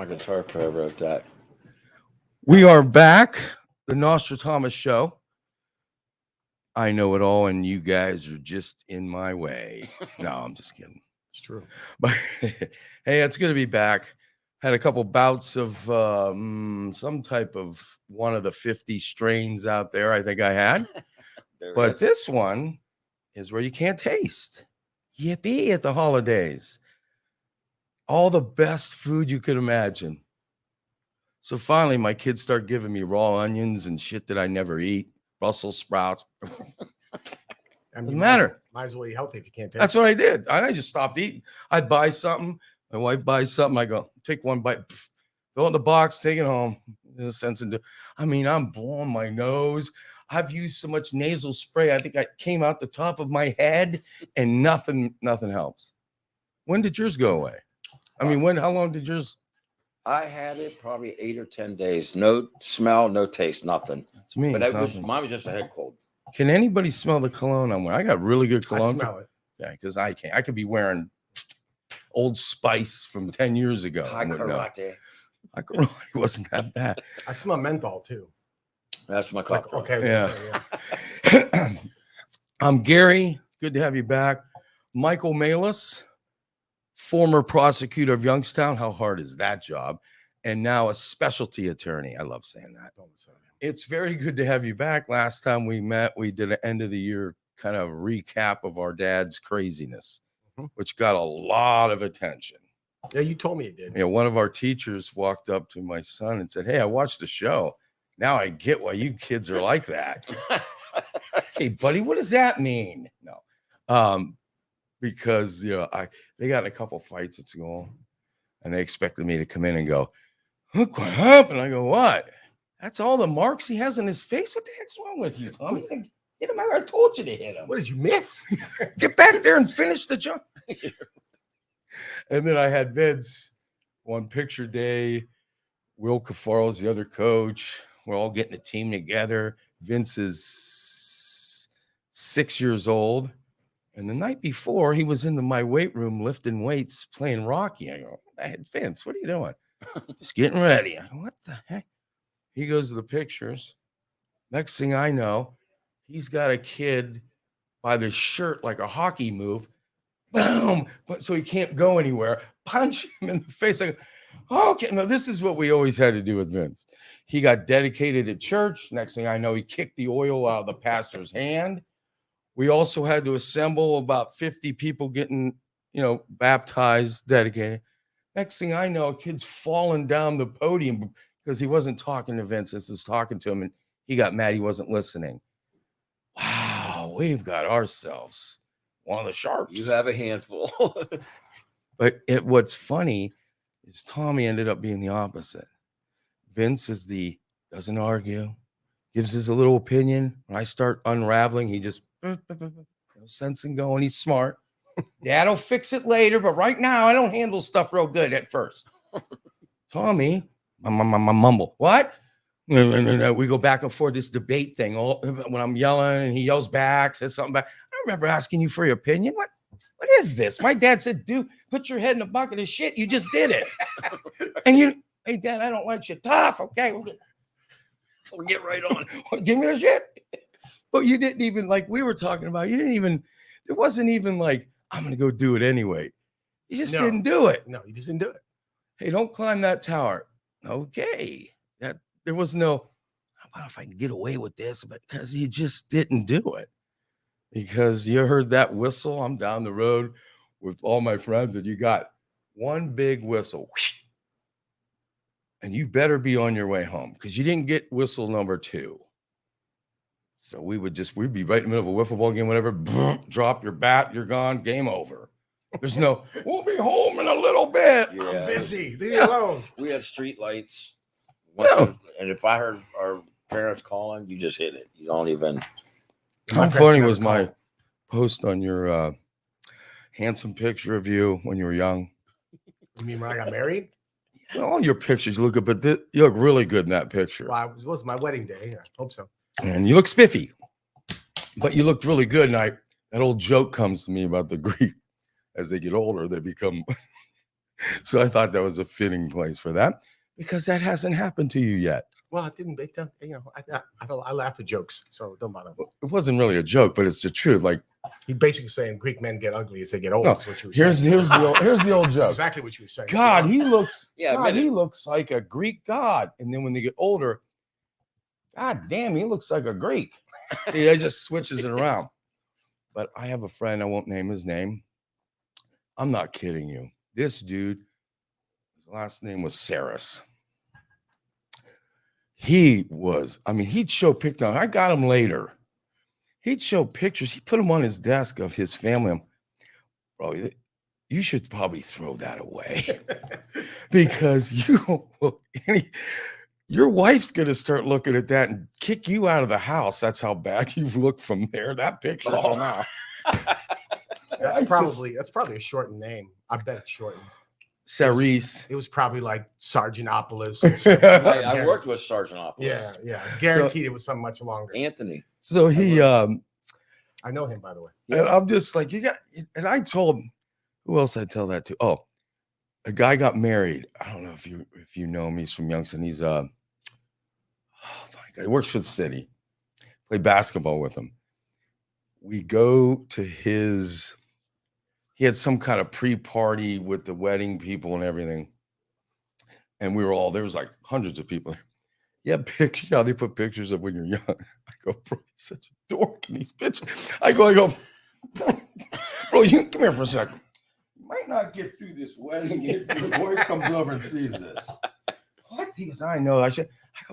my guitar player wrote that. We are back, the Nostra Thomas Show. I know it all, and you guys are just in my way. No, I'm just kidding. It's true. But hey, it's good to be back. Had a couple bouts of some type of one of the 50 strains out there, I think I had. But this one is where you can't taste. Yippee at the holidays. All the best food you could imagine. So finally, my kids start giving me raw onions and shit that I never eat. Brussels sprouts. Doesn't matter. Might as well eat healthy if you can't taste. That's what I did. I just stopped eating. I'd buy something. My wife buys something. I go, take one bite, throw it in the box, take it home. In a sense, I mean, I'm blowing my nose. I've used so much nasal spray. I think I came out the top of my head, and nothing helps. When did yours go away? I mean, how long did yours? I had it probably 8 or 10 days. No smell, no taste, nothing. That's me. But mine was just a head cold. Can anybody smell the cologne I'm wearing? I got really good cologne. I smell it. Yeah, because I can't. I could be wearing Old Spice from 10 years ago. High karate. High karate wasn't that bad. I smell menthol too. That's my cocktail. Okay. Yeah. I'm Gary. Good to have you back. Michael Malis, former prosecutor of Youngstown. How hard is that job? And now a specialty attorney. I love saying that. It's very good to have you back. Last time we met, we did an end of the year kind of recap of our dad's craziness, which got a lot of attention. Yeah, you told me it did. You know, one of our teachers walked up to my son and said, "Hey, I watched the show. Now I get why you kids are like that." Hey, buddy, what does that mean? No, because they got in a couple fights at school, and they expected me to come in and go, "Look what happened." I go, "What? That's all the marks he has on his face? What the heck's wrong with you, Tommy? Hit him. I told you to hit him. What did you miss? Get back there and finish the job." And then I had Vince on picture day. Will Cafaro's the other coach. We're all getting a team together. Vince is 6 years old. And the night before, he was in my weight room lifting weights, playing Rocky. I go, "Hey, Vince, what are you doing?" "Just getting ready." I go, "What the heck?" He goes to the pictures. Next thing I know, he's got a kid by the shirt like a hockey move. Boom! But so he can't go anywhere. Punch him in the face. I go, "Okay, no, this is what we always had to do with Vince." He got dedicated at church. Next thing I know, he kicked the oil out of the pastor's hand. We also had to assemble about 50 people getting, baptized, dedicated. Next thing I know, a kid's falling down the podium because he wasn't talking to Vince. This is talking to him, and he got mad he wasn't listening. Wow, we've got ourselves one of the sharps. You have a handful. But what's funny is Tommy ended up being the opposite. Vince is doesn't argue, gives his little opinion. When I start unraveling, he just no sense in going. He's smart. Dad'll fix it later, but right now I don't handle stuff real good at first. Tommy, my mumble. What? We go back and forth this debate thing. When I'm yelling and he yells back, says something back. I remember asking you for your opinion. What is this? My dad said, "Dude, put your head in a bucket of shit. You just did it." And "Hey, Dad, I don't like you. Tough. Okay, We'll get right on. Give me the shit." But you didn't even, like we were talking about, there wasn't even like, "I'm going to go do it anyway." You just didn't do it. No, you just didn't do it. "Hey, don't climb that tower." Okay. There was no, "How about if I can get away with this?" But because you just didn't do it. Because you heard that whistle. I'm down the road with all my friends, and you got one big whistle. And you better be on your way home because you didn't get whistle number 2. So we'd be right in the middle of a wiffle ball game, whatever. Drop your bat, you're gone, game over. There's no, "We'll be home in a little bit." Yeah. I'm busy. Leave me alone. We had street lights. Yeah. And if I heard our parents calling, you just hit it. You don't even. How funny was my post on your handsome picture of you when you were young? You mean when I got married? All your pictures look good, but you look really good in that picture. Well, it was my wedding day. I hope so. And you look spiffy, but you looked really good. And that old joke comes to me about the Greek. As they get older, they become So I thought that was a fitting place for that because that hasn't happened to you yet. Well, it didn't. I laugh at jokes, so it don't bother me. It wasn't really a joke, but it's the truth. Like, He basically saying Greek men get ugly as they get old. No, Is what you were here's saying. the old That's joke. exactly what you were saying. God, he looks admit he it. looks like a Greek god. And then when they get older, God damn, he looks like a Greek. See, they just switches it around. But I have a friend, I won't name his name. I'm not kidding you. This dude, his last name was Saris. He'd show pictures. I got him later. He'd show pictures. He put them on his desk of his family. Bro, you should probably throw that away because you don't look your wife's going to start looking at that and kick you out of the house. That's how bad you've looked from there. That picture till now. That's probably a shortened name. I bet it's shortened. Saris. It was probably like Sargentopoulos. I worked with Sargentopoulos. Yeah. Guaranteed it was something much longer. Anthony. So he I know him, by the way. and I'm just like, and I told him, who else I tell that to? Oh, a guy got married. I don't know if you know him. He's from Youngstown. He's oh my God, he works for the city. Play basketball with him. We go to he had some kind of pre-party with the wedding people and everything. And we were all, there was like hundreds of people. Yeah, picture, they put pictures of when you're young. I go, bro, he's such a dork in these pictures. I go, bro, you come here for a second. You might not get through this wedding if your boy comes over and sees this. What these I know? I go,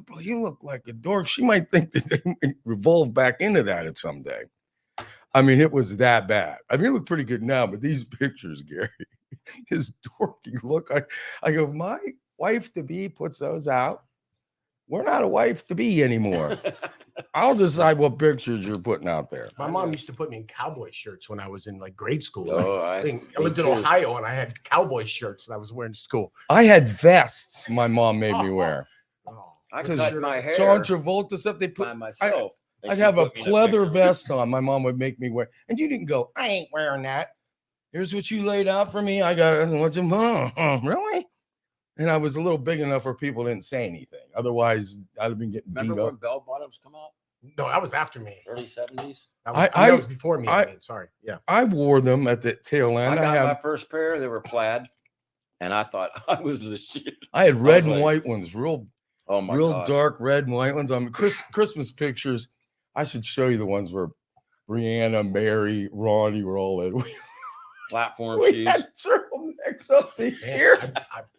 bro, you look like a dork. She might think that they might revolve back into that at some day. I mean, it was that bad. I mean, it looked pretty good now, but these pictures, Gary, his dorky look. I go, my wife-to-be puts those out. We're not a wife-to-be anymore. I'll decide what pictures you're putting out there. My mom used to put me in cowboy shirts when I was in like grade school. Oh, I lived in Ohio and I had cowboy shirts that I was wearing to school. I had vests my mom made me wear. Oh, I cut my hair John Travolta stuff they put by myself. I'd have a pleather vest on. My mom would make me wear, and you didn't go, I ain't wearing that. Here's what you laid out for me. I got what you really? And I was a little big enough where people didn't say anything. Otherwise, I'd have been getting Remember beat when up. bell bottoms come out? no, that was after me. Early 70s. That was before me. Sorry. Yeah. I wore them at the tail end. I got my first pair. They were plaid, and I thought I was the shit. I had red and like, white ones, real gosh. dark red and white ones. On Christmas pictures, I should show you the ones where Brianna, Mary, Ronnie were all in. Platform We shoes. had turtlenecks up to here.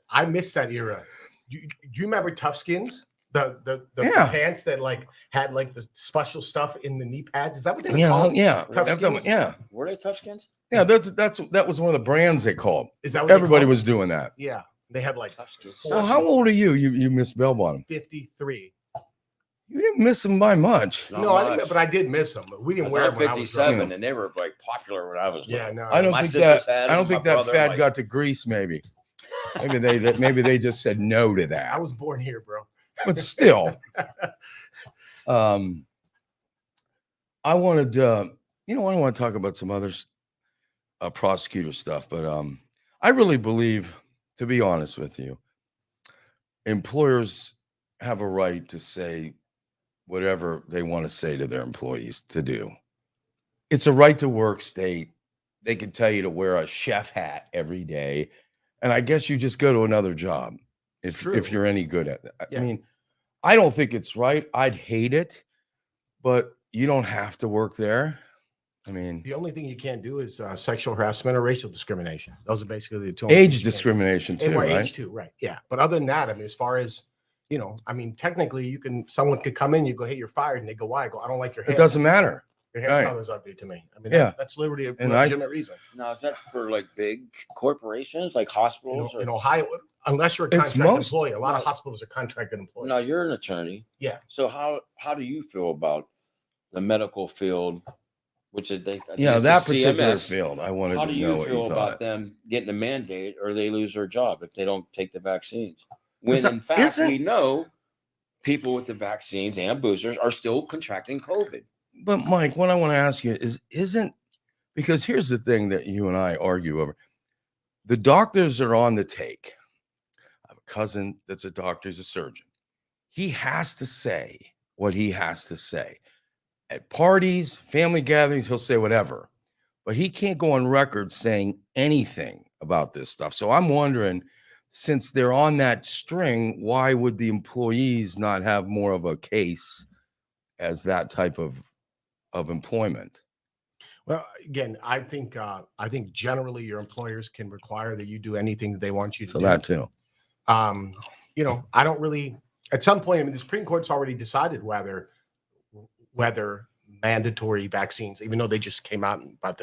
I missed that era. Do you remember Tough Skins? The Yeah. pants that like had like the special stuff in the knee pads. Is that what they were Yeah, called? yeah, Tough Skins? yeah, Were they Tough Skins? yeah. That was one of the brands they called. Is that what they Everybody called was doing that. it? Yeah. They had like Tough Skins. So how old are you? You missed bell bottom. 53. You didn't miss them by much. Not No, I much. didn't, but I did miss them. We didn't I wear was them when I was growing 57, up. and they were like popular when I was. Yeah, little. no. I don't My think sisters that. had I don't them, think my that brother, fad like- got to Greece. Maybe maybe they just said no to I that. was born here, bro. But still, I wanted I don't want to talk about some other prosecutor stuff, but I really believe, to be honest with you, employers have a right to say whatever they want to say to their employees to do. It's a right to work state. They can tell you to wear a chef hat every day, and I guess you just go to another job if True. you're any good at that. Yeah. I mean, I don't think it's right. I'd hate it, but you don't have to work there. I mean, The only thing you can't do is sexual harassment or racial discrimination. Those are basically the two. only things age you can't do. discrimination too, Well, right? age too, right? Yeah, but other than that, I mean, as far as technically, someone could come in, you go, hey, you're fired, and they go, why? I go, I don't like your hair. It doesn't matter. Your hair right. color's ugly to me. I mean, Yeah. that's literally a And legitimate reason. Now, is that for like big corporations, like hospitals? In Ohio, unless you're a It's contract most- employee, a lot of no. hospitals are contracted employees. No, you're an attorney. Yeah. So how do you feel about the medical field, which is Yeah, it's that the particular CMS. field. I wanted How to do know you what feel you about thought. them getting a mandate or they lose their job if they don't take the vaccines? When Is that- in fact isn't- we know people with the vaccines and boosters are still contracting COVID. But Mike, what I want to ask you isn't because here's the thing that you and I argue over. The doctors are on the take. I have a cousin that's a doctor, he's a surgeon. He has to say what he has to say. At parties, family gatherings, he'll say whatever. But he can't go on record saying anything about this stuff. So I'm wondering, since they're on that string, why would the employees not have more of a case as that type of employment? Well, again, I think generally your employers can require that you do anything that they want you to So do. that too. You know, I don't really. At some point, I mean, the Supreme Court's already decided whether mandatory vaccines, even though they just came out about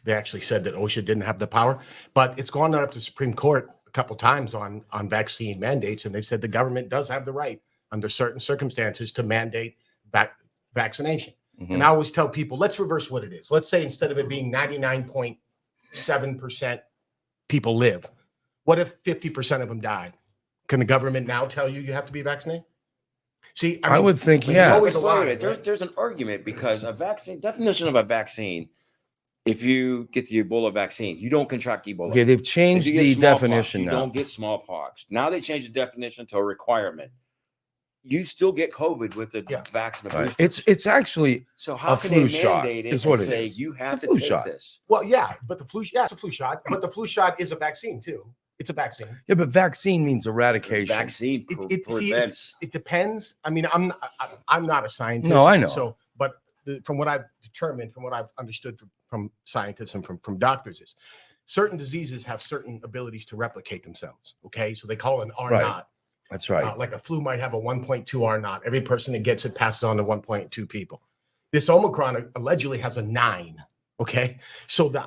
they actually said that OSHA didn't have the power, but it's gone up to Supreme Court a couple times on vaccine mandates, and they said the government does have the right under certain circumstances to mandate vaccination. Mhm. And I always tell people, let's reverse what it is. Let's say instead of it being 99.7% people live, what if 50% of them died? Can the government now tell you have to be vaccinated? See, I would think there's always yes. a line, Wait, there's an argument because a vaccine definition of a vaccine. If you get the Ebola vaccine, you don't contract Ebola. Okay, they've If changed you get the smallpox, definition you now. don't get smallpox. Now they changed the definition to a requirement. You still get COVID with the vaccine. Right. It's actually so how a can flu they shot mandate it is and what it say is. you have It's a to flu take shot. this? Well, yeah, but it's a flu shot, but the flu shot is a vaccine too. It's a vaccine. Yeah, but vaccine means eradication. Vaccine prevents. It depends. I mean, I'm not a scientist. No, I know. So, but from what I've determined, from what I've understood from scientists and from doctors, is certain diseases have certain abilities to replicate themselves. Okay, so they call it an R Right. naught. That's right. Like a flu might have a 1.2 R naught. Every person that gets it passes on to 1.2 people. This Omicron allegedly has a 9. Okay, so the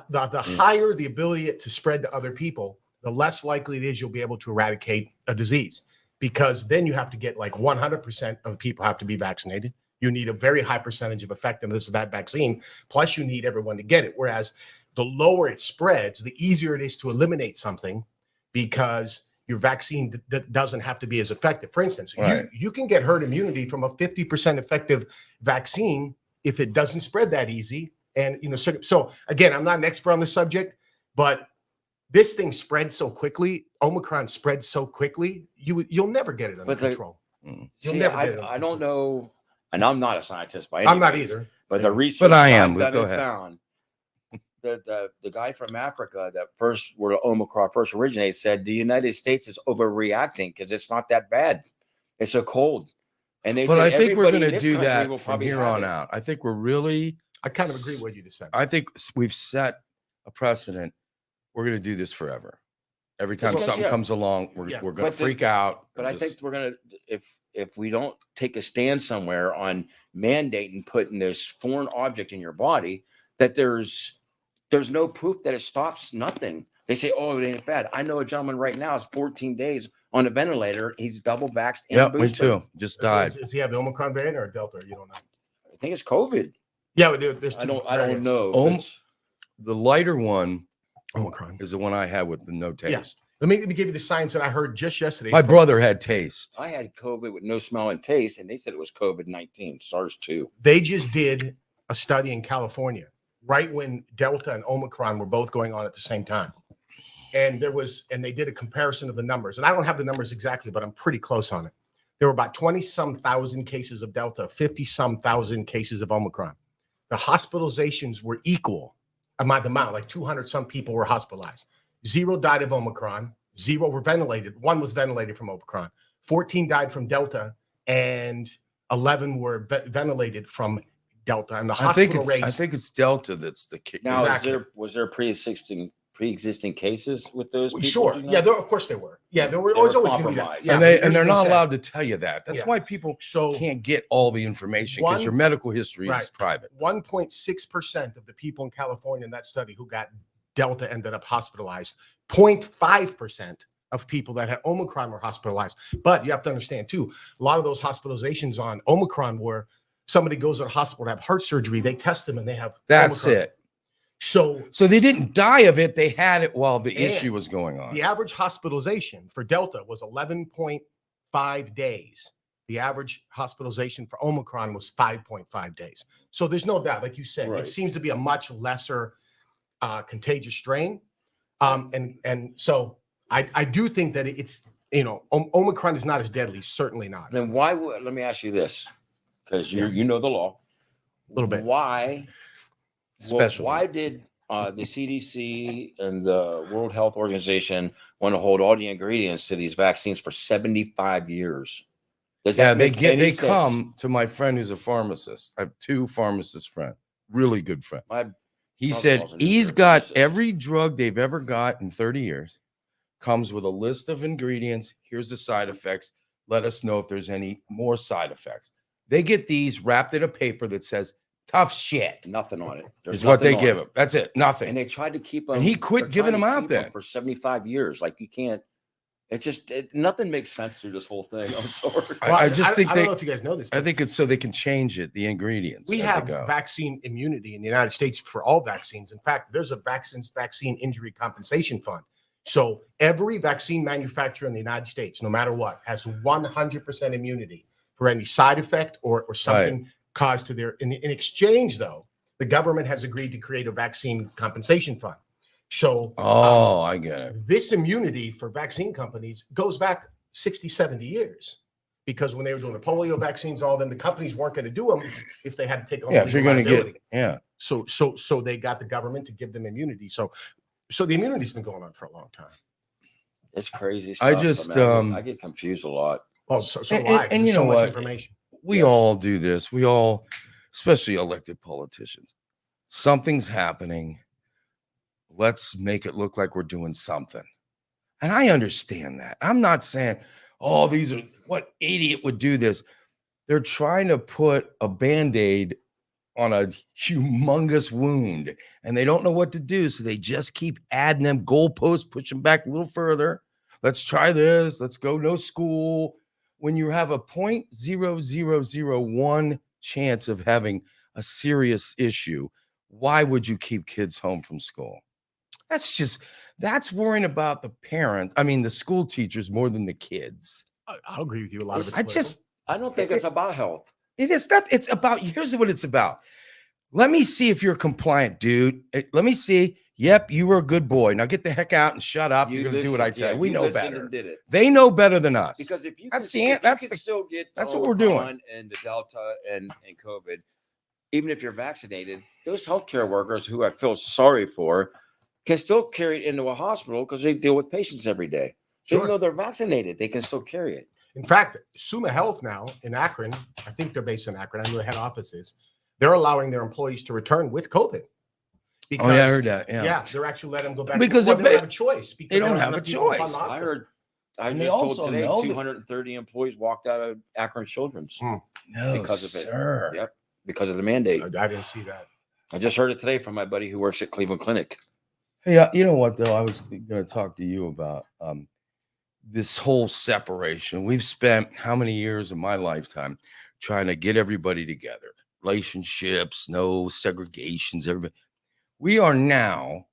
higher the ability to spread to other people, the less likely it is you'll be able to eradicate a disease, because then you have to get like 100% of people have to be vaccinated. You need a very high percentage of effectiveness of that vaccine, plus you need everyone to get it. Whereas the lower it spreads, the easier it is to eliminate something, because your vaccine doesn't have to be as effective. For instance, Right. you can get herd immunity from a 50% effective vaccine if it doesn't spread that easy. And, you know, so again, I'm not an expert on the subject, but this thing spreads so quickly. Omicron spreads so quickly. You'll never get it under control. You'll See, never get it under I don't control. know, and I'm not a scientist by any I'm not means, either. But the research But I am. I've done Go and ahead. found the guy from Africa that first where Omicron first originated said the United States is overreacting because it's not that bad. It's a cold. And they But said I think we're everybody going in to this do country that will from probably here have on it. out. I think we're really, I kind of agree with what you just said. I think we've set a precedent. We're going to do this forever. Every time Well, something yeah. comes along, we're Yeah. going to But freak out. But and I think we're gonna if we don't take a stand somewhere on mandating putting this foreign object in your body, that there's no proof that it stops nothing. They say, oh, it ain't bad. I know a gentleman right now is 14 days on a ventilator. He's double vaxxed and yeah, me boosted. too. Just died. Does he have the Omicron variant or a Delta? You don't know. I think it's COVID. Yeah, we do. There's I two don't variants. know. The lighter one Omicron. is the one I had with the no taste. Yeah. Let me give you the science that I heard just yesterday. My brother had taste. I had COVID with no smell and taste, and they said it was COVID-19, SARS-2. They just did a study in California right when Delta and Omicron were both going on at the same time. And they did a comparison of the numbers. And I don't have the numbers exactly, but I'm pretty close on it. There were about 20-some thousand cases of Delta, 50-some thousand cases of Omicron. The hospitalizations were equal amount, like 200-some people were hospitalized. 0 died of Omicron, 0 were ventilated. 1 was ventilated from Omicron. 14 died from Delta, and 11 were ventilated from Delta. And the hospital rates. I think it's Delta that's the kick. Now, Exactly. was there pre-existing cases with those people? Sure. Do you know? Yeah, of course there were. Yeah, there were They were always going to be that. compromised. Yeah, and they're not allowed to tell you that. That's Yeah. why people So can't get all the information, because your medical history is Right. private. 1.6% of the people in California in that study who got Delta ended up hospitalized. 0.5% of people that had Omicron were hospitalized. But you have to understand too, a lot of those hospitalizations on Omicron were somebody goes to the hospital to have heart surgery, they test them and they have That's Omicron. it. So they didn't die of it. They had it while the And issue was going on. the average hospitalization for Delta was 11.5 days. The average hospitalization for Omicron was 5.5 days. So there's no doubt, like you said, Right. it seems to be a much lesser contagious strain. And so I do think that it's, Omicron is not as deadly, certainly not. Then why would, let me ask you this, because you know the law. A little bit. Why? Especially. Why did the CDC and the World Health Organization want to hold all the ingredients to these vaccines for 75 years? Does that make any sense? Come to my friend who's a pharmacist. I have 2 pharmacist friends, really good friend. He said he's got every drug they've ever got in 30 years, comes with a list of ingredients. Here's the side effects. Let us know if there's any more side effects. They get these wrapped in a paper that says tough shit. Nothing on it. Is what they give him. That's it. Nothing. And they tried to keep them. And he quit giving them out then for 75 years. Like you can't. It just nothing makes sense through this whole thing. I'm sorry. Well, I just think I don't know if you guys know this. I think it's so they can change it, the ingredients. We have vaccine immunity in the United States for all vaccines. In fact, there's a vaccine injury compensation fund. So every vaccine manufacturer in the United States, no matter what, has 100% immunity for any side effect or something caused to their. In exchange, though, the government has agreed to create a vaccine compensation fund. So, I get it. This immunity for vaccine companies goes back 60, 70 years, because when they were doing the polio vaccines, all of them, the companies weren't going to do them if they had to take on. If you're going to get, So they got the government to give them immunity. So the immunity's been going on for a long time. It's crazy stuff. I get confused a lot. Oh, so why? And you know so much what? Information. We all do this. We all, especially elected politicians, something's happening. Let's make it look like we're doing something. And I understand that. I'm not saying, what idiot would do this? They're trying to put a Band-Aid on a humongous wound, and they don't know what to do. So they just keep adding them goalposts, push them back a little further. Let's try this. Let's go no school. When you have a 0.0001 chance of having a serious issue, why would you keep kids home from school? That's worrying about the parents. I mean, the school teachers more than the kids. I'll agree with you. A lot of it. I don't think it's about health. It is not. It's about, here's what it's about. Let me see if you're compliant, dude. Let me see. Yep, you were a good boy. Now get the heck out and shut up. You're going to do what I tell you. We know better. They know better than us. Because if you that's what we're doing. And the Delta and COVID, even if you're vaccinated, those healthcare workers who I feel sorry for can still carry it into a hospital because they deal with patients every day. Sure. Even though they're vaccinated, they can still carry it. In fact, Suma Health now in Akron, I think they're based in Akron. I know the head office is. They're allowing their employees to return with COVID. Because, I heard that. Yeah, they're actually letting them go back because they don't have a choice. They don't have a choice. I just told today 230 employees walked out of Akron Children's because of it. Yep, because of the mandate. I didn't see that. I just heard it today from my buddy who works at Cleveland Clinic. Yeah, you know what though? I was going to talk to you about this whole separation. We've spent how many years of my lifetime trying to get everybody together, relationships, no segregations, everybody. We are now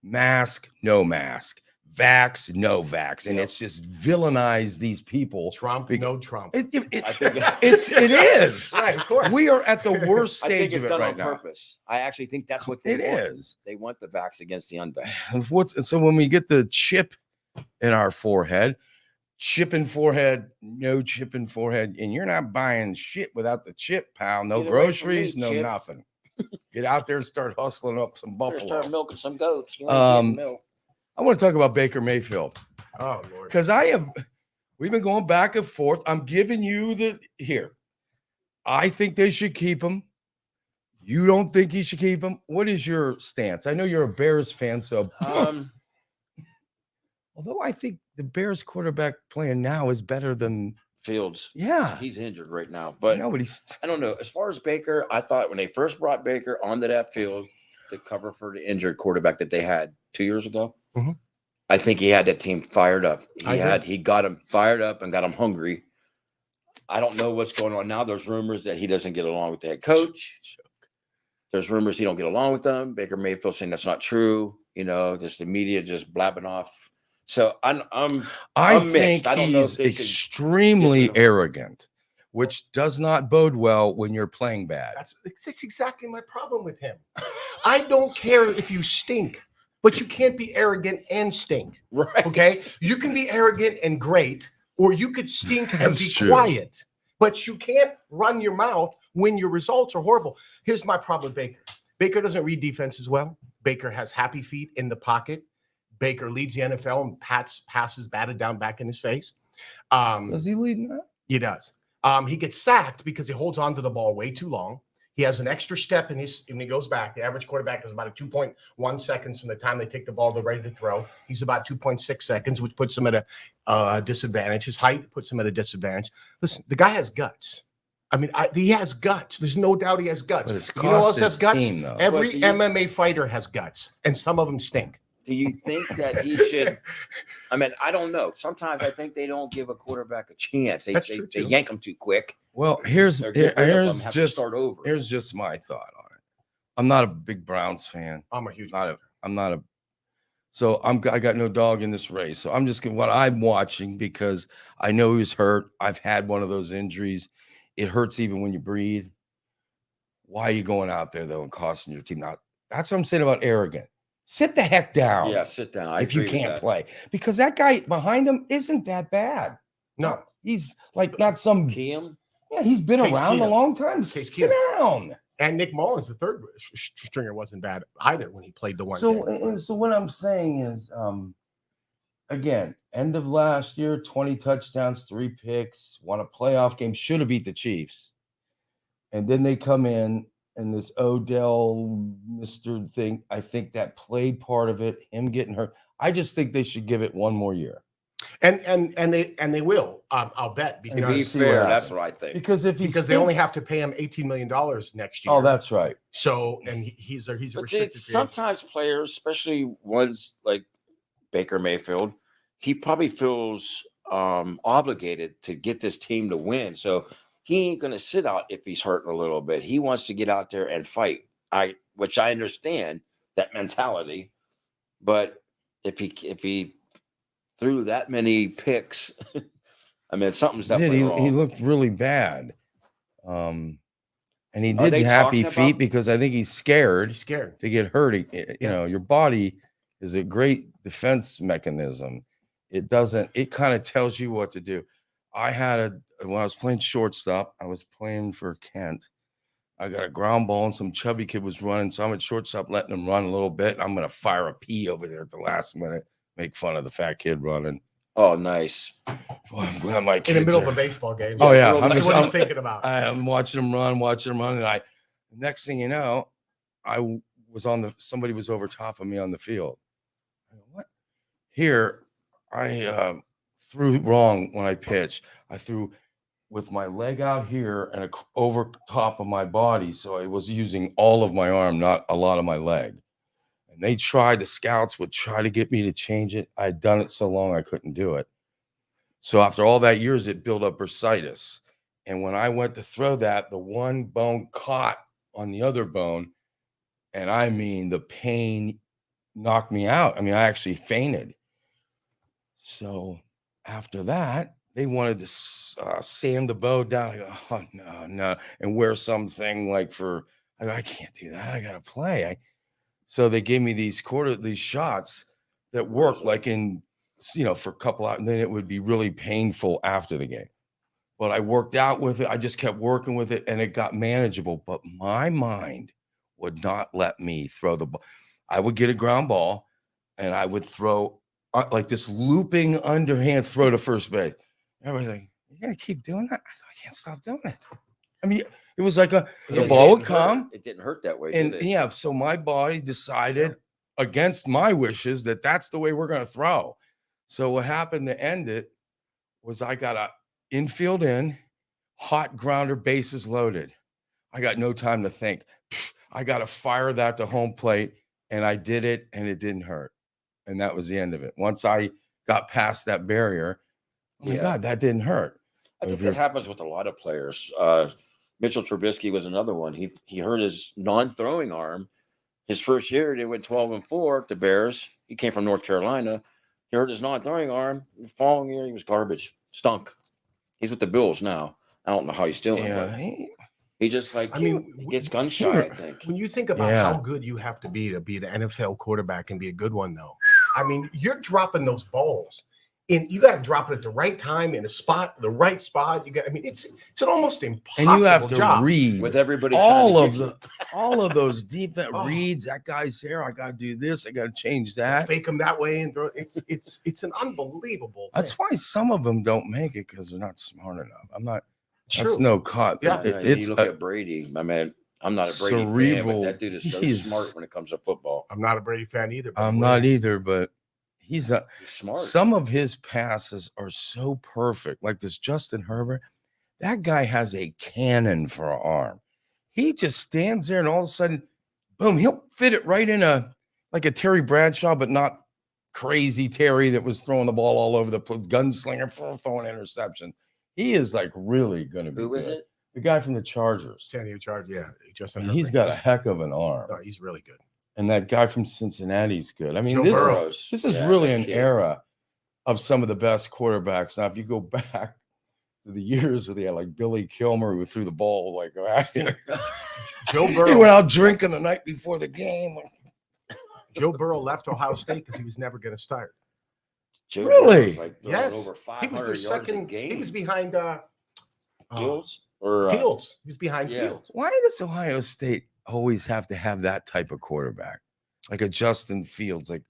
mask, no mask, vax, no vax, and it's just villainize these people. Trump, no Trump. It is. Right, of course. We are at the worst stage of it right on now. Purpose. I actually think that's what they want. They want the vax against the unvax. So when we get the chip in our forehead, chip in forehead, no chip in forehead, and you're not buying shit without the chip, pal. No groceries, no nothing. Get out there and start hustling up some buffalo. Start milking some goats. I want to talk about Baker Mayfield. Oh, Lord. Because we've been going back and forth. I'm giving you here. I think they should keep him. You don't think he should keep him? What is your stance? I know you're a Bears fan, so although I think the Bears quarterback playing now is better than Fields. Yeah. He's injured right now. But I don't know. As far as Baker, I thought when they first brought Baker onto that field to cover for the injured quarterback that they had 2 years ago, I think he had that team fired up. He got them fired up and got them hungry. I don't know what's going on now. There's rumors that he doesn't get along with the head coach. There's rumors he don't get along with them. Baker Mayfield saying that's not true. Just the media just blabbing off. So I'm think he's extremely arrogant, which does not bode well when you're playing bad. That's exactly my problem with him. I don't care if you stink, but you can't be arrogant and stink. Right. Okay. You can be arrogant and great, or you could stink and That's be true. quiet, but you can't run your mouth when your results are horrible. Here's my problem with Baker. Baker doesn't read defense as well. Baker has happy feet in the pocket. Baker leads the NFL and passes batted down back in his face. Does he lead in that? He does. He gets sacked because he holds on to the ball way too long. He has an extra step when he goes back. The average quarterback is about a 2.1 seconds from the time they take the ball, they're ready to throw. He's about 2.6 seconds, which puts him at a disadvantage. His height puts him at a disadvantage. Listen, the guy has guts. I mean, he has guts. There's no doubt he has guts. But it's You know who else cost has his guts? team, though. Every But MMA fighter has guts, and some of them stink. Do you think that he should? I mean, I don't know. Sometimes I think they don't give a quarterback a chance. They they yank him too quick. Well, here's They're getting rid of him, here's have to just start over. here's just my thought on it. I'm not a big Browns fan. I'm a huge. I'm not a. So I got no dog in this race. So I'm just going what I'm watching because I know he was hurt. I've had one of those injuries. It hurts even when you breathe. Why are you going out there though and costing your team? Now that's what I'm saying about arrogant. Sit the heck down. Yeah, sit down. I if you agree with can't that. play, because that guy behind him isn't that bad. No, He's like not some. Keem? Yeah, he's been Case around a Keenum. long time. Case Sit down. and Nick Mullins, the third stringer, wasn't bad either when he played the one. So what I'm saying is, again, end of last year, 20 touchdowns, 3 picks, won a playoff game, should have beat the Chiefs. And then they come in and this Odell Mr. thing, I think that played part of it, him getting hurt. I just think they should give it one more year. And they will. I'll bet To be because see what fair, happens. that's what I think. Because if he they only stinks- have to pay him $18 million next year. Oh, that's right. So and he's a But restricted see, free agent. sometimes players, especially ones like Baker Mayfield, he probably feels obligated to get this team to win. So he ain't going to sit out if he's hurting a little bit. He wants to get out there and fight. Which I understand that mentality, but if he threw that many picks, I mean, something's definitely wrong. He looked really bad. And he Are did they happy talking feet about- because I think he's scared He's scared. to get hurt. You know, your body is a great defense mechanism. It kind of tells you what to do. When I was playing shortstop, I was playing for Kent. I got a ground ball and some chubby kid was running. So I'm at shortstop letting him run a little bit. I'm going to fire a P over there at the last minute, make fun of the fat kid running. Oh, nice. Boy, I'm glad my In kids the middle are- of a baseball game. Oh, yeah. That's what he's thinking about. I'm watching him run, and next thing you know, somebody was over top of me on the field. I go, what? Here, I threw wrong when I pitched. I threw with my leg out here and over top of my body. So I was using all of my arm, not a lot of my leg. And the scouts would try to get me to change it. I'd done it so long I couldn't do it. So after all that years, it built up bursitis. And when I went to throw that, the one bone caught on the other bone. And I mean, the pain knocked me out. I mean, I actually fainted. So after that, they wanted to sand the bow down. I go, oh, no. And wear something I go, I can't do that. I got to play. So they gave me these shots that work for a couple hours, and then it would be really painful after the game. But I worked out with it. I just kept working with it and it got manageable. But my mind would not let me throw the ball. I would get a ground ball and I would throw like this looping underhand throw to first base. Everybody's like, you're going to keep doing that? I can't stop doing it. I mean, it was like the ball would come. It didn't hurt that way. And did it? yeah, so my body decided against my wishes that that's the way we're going to throw. So what happened to end it was I got a infield in, hot grounder, bases loaded. I got no time to think. I got to fire that to home plate, and I did it, and it didn't hurt. And that was the end of it. Once I got past that barrier, oh my God, that didn't hurt. I think that happens with a lot of players. Mitchell Trubisky was another one. He hurt his non-throwing arm. His first year, they went 12-4. The Bears. He came from North Carolina. He hurt his non-throwing arm. The following year, he was garbage. Stunk. He's with the Bills now. I don't know how he's doing. Yeah, He just like I mean, gets gun shy, I think. when you think about how good you have to be the NFL quarterback and be a good one, though, I mean, you're dropping those balls. And you got to drop it at the right time in the right spot. I mean, it's an almost impossible And you have to job. read With everybody all trying of to get all of those defense Oh. reads. That guy's here. I got to do this. I got to change that. Fake them that way and throw it. It's an unbelievable. That's thing. why some of them don't make it because they're not smart enough. I'm not. True. That's no cut. Yeah. It's you look at Brady. I mean, I'm not a Brady fan, cerebral. but that dude is so He's- smart when it comes to football. I'm not a Brady fan either. but I'm he not wins. either, but he's Smart. some of his passes are so perfect. Like this Justin Herbert, that guy has a cannon for an arm. He just stands there and all of a sudden, boom, he'll fit it right in like a Terry Bradshaw, but not crazy Terry that was throwing the ball all over the gunslinger for throwing interception. He is like really going to be Who is good. it? The guy from the Chargers. San Diego Chargers, yeah, Justin. And he's got a heck of an arm. No, he's really good. And that guy from Cincinnati's good. I mean, Joe this Burrow. is Yeah, really that an kid. era of some of the best quarterbacks. Now, if you go back to the years where they had like Billy Kilmer who threw the ball like Joe he Burrow. went out drinking the night before the game. Joe Burrow left Ohio State because he was never going to start. Joe Really? Burrow's like throwing Yes, over he 500 was their yards a second. game. He was behind Fields or Fields. He was behind yeah. Fields. Why does Ohio State always have to have that type of quarterback, like a Justin Fields? Like,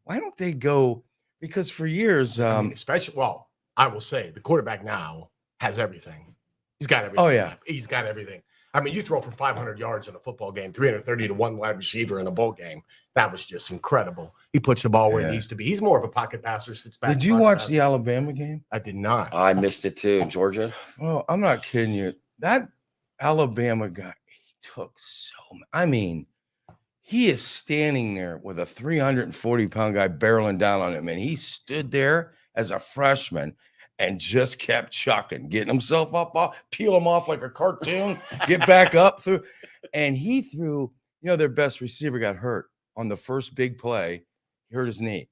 why don't they go? Because for years, I mean, especially, well, I will say the quarterback now has everything. He's got everything. Oh, yeah. He's got everything. I mean, you throw for 500 yards in a football game, 330 to one wide receiver in a bowl game. That was just incredible. He puts the ball where Yeah. it needs to be. He's more of a pocket passer. Sits back. did you pocket watch passer. the Alabama game? I did not. I missed it too, Georgia. Well, I'm not kidding you. That Alabama guy, he took so much. I mean, he is standing there with a 340-pound guy barreling down on him, and he stood there as a freshman and just kept chucking, getting himself up, peel him off like a cartoon, get back up through. And he threw, their best receiver got hurt on the first big play. He hurt his knee.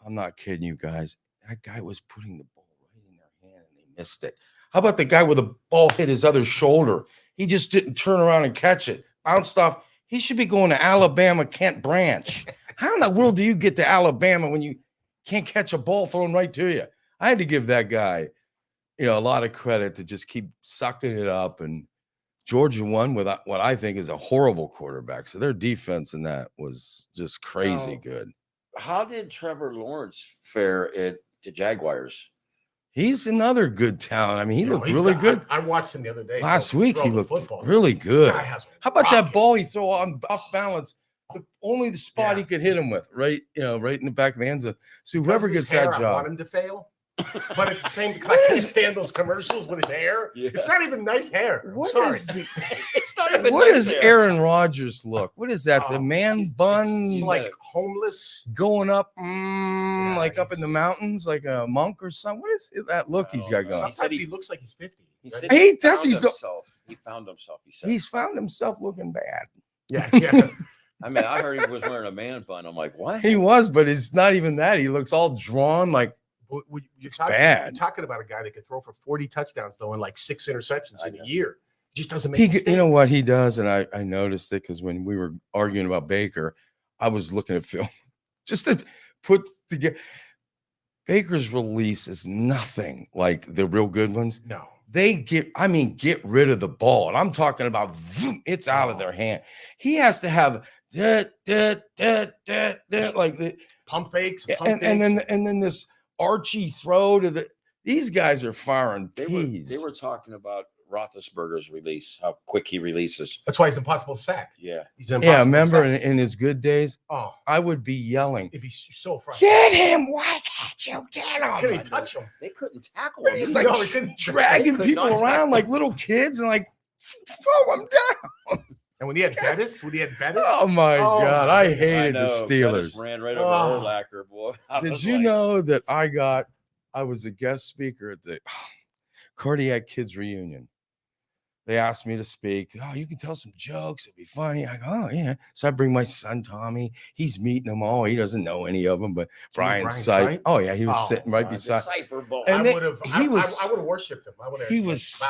I'm not kidding you guys. That guy was putting the ball right in their hand and they missed it. How about the guy where the ball hit his other shoulder? He just didn't turn around and catch it. Bounced off. He should be going to Alabama, Kent Branch. How in the world do you get to Alabama when you can't catch a ball thrown right to you? I had to give that guy, a lot of credit to just keep sucking it up. And Georgia won with what I think is a horrible quarterback. So their defense in that was just crazy good. How did Trevor Lawrence fare at the Jaguars? He's another good talent. I mean, he looked he's really got- good. I watched him the other day. Last throw- week, throw he the looked football. really good. Guy has a How about that rocket. ball he threw off balance? Only the spot Yeah. he could hit him with, right? Right in the back of the end zone. So whoever Because gets of his that hair, I want job. him to fail. But it's the same because I can't stand those commercials with his hair. Yeah. It's not even nice hair. I'm What sorry. is the, It's not even what nice is there. Aaron Rodgers look? What is that? The Oh, man He's bun like homeless. going up, Yeah, like up in the he's- mountains, like a monk or something. What is that look he's got going? Sometimes said he looks like he's 50. He right? said He does. found He's the- himself. He found himself. He said. He's found himself looking bad. Yeah, yeah. I mean, I heard he was wearing a man bun. I'm like, what? He was, but it's not even that. He looks all drawn, like You're bad. talking about a guy that could throw for 40 touchdowns, though, and like 6 interceptions I in know. a year. Just doesn't make you mistakes. know what he does, and I noticed it because when we were arguing about Baker, I was looking at film just to put together. Baker's release is nothing like the real good ones. No. They get rid of the ball. And I'm talking about it's out of their hand. He has to have like the Pump fakes. Pump and fakes. then this Archie throw to these guys are firing They peas. were talking about Roethlisberger's release, how quick he releases. That's why he's impossible to sack. Yeah. He's impossible Yeah, to remember sack. in his good days, Oh, I would be yelling, it'd be so frustrating. "Get him! Why can't you get him?" Can he touch him? They couldn't tackle But him. He's No, like he couldn't. dragging They could people not around tackle like him. little kids and like throw him down. And when he had Bettis, Oh my Oh, God, my I God. hated I know, the Bettis Steelers. ran right over Oh. Urlacher, boy. I Did was you like, know that I was a guest speaker at the Cardiac Kids Reunion? they asked me to speak. Oh, you can tell some jokes. It'd be funny. I go, oh, yeah. So I bring my son, Tommy. He's meeting them all. He doesn't know any of them, but Brian Sipe. Oh, yeah. He was sitting right beside. Cypher ball. And I would have worshipped him. I would have. He was.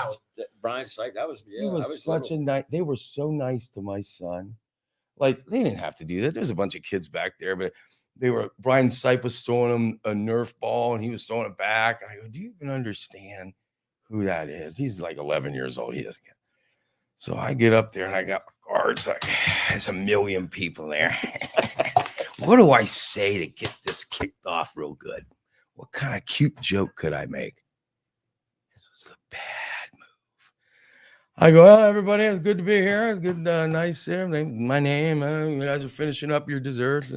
Brian Sipe. That was, He was such a nice. They were so nice to my son. Like, they didn't have to do that. There's a bunch of kids back there, but Brian Sipe was throwing him a Nerf ball and he was throwing it back. And I go, do you even understand who that is? He's like 11 years old. He doesn't get. So I get up there and I got guards. Like, there's a million people there. What do I say to get this kicked off real good? What kind of cute joke could I make? This was the bad move. I go, well, everybody, it's good to be here. It's good, nice here. My name, you guys are finishing up your desserts.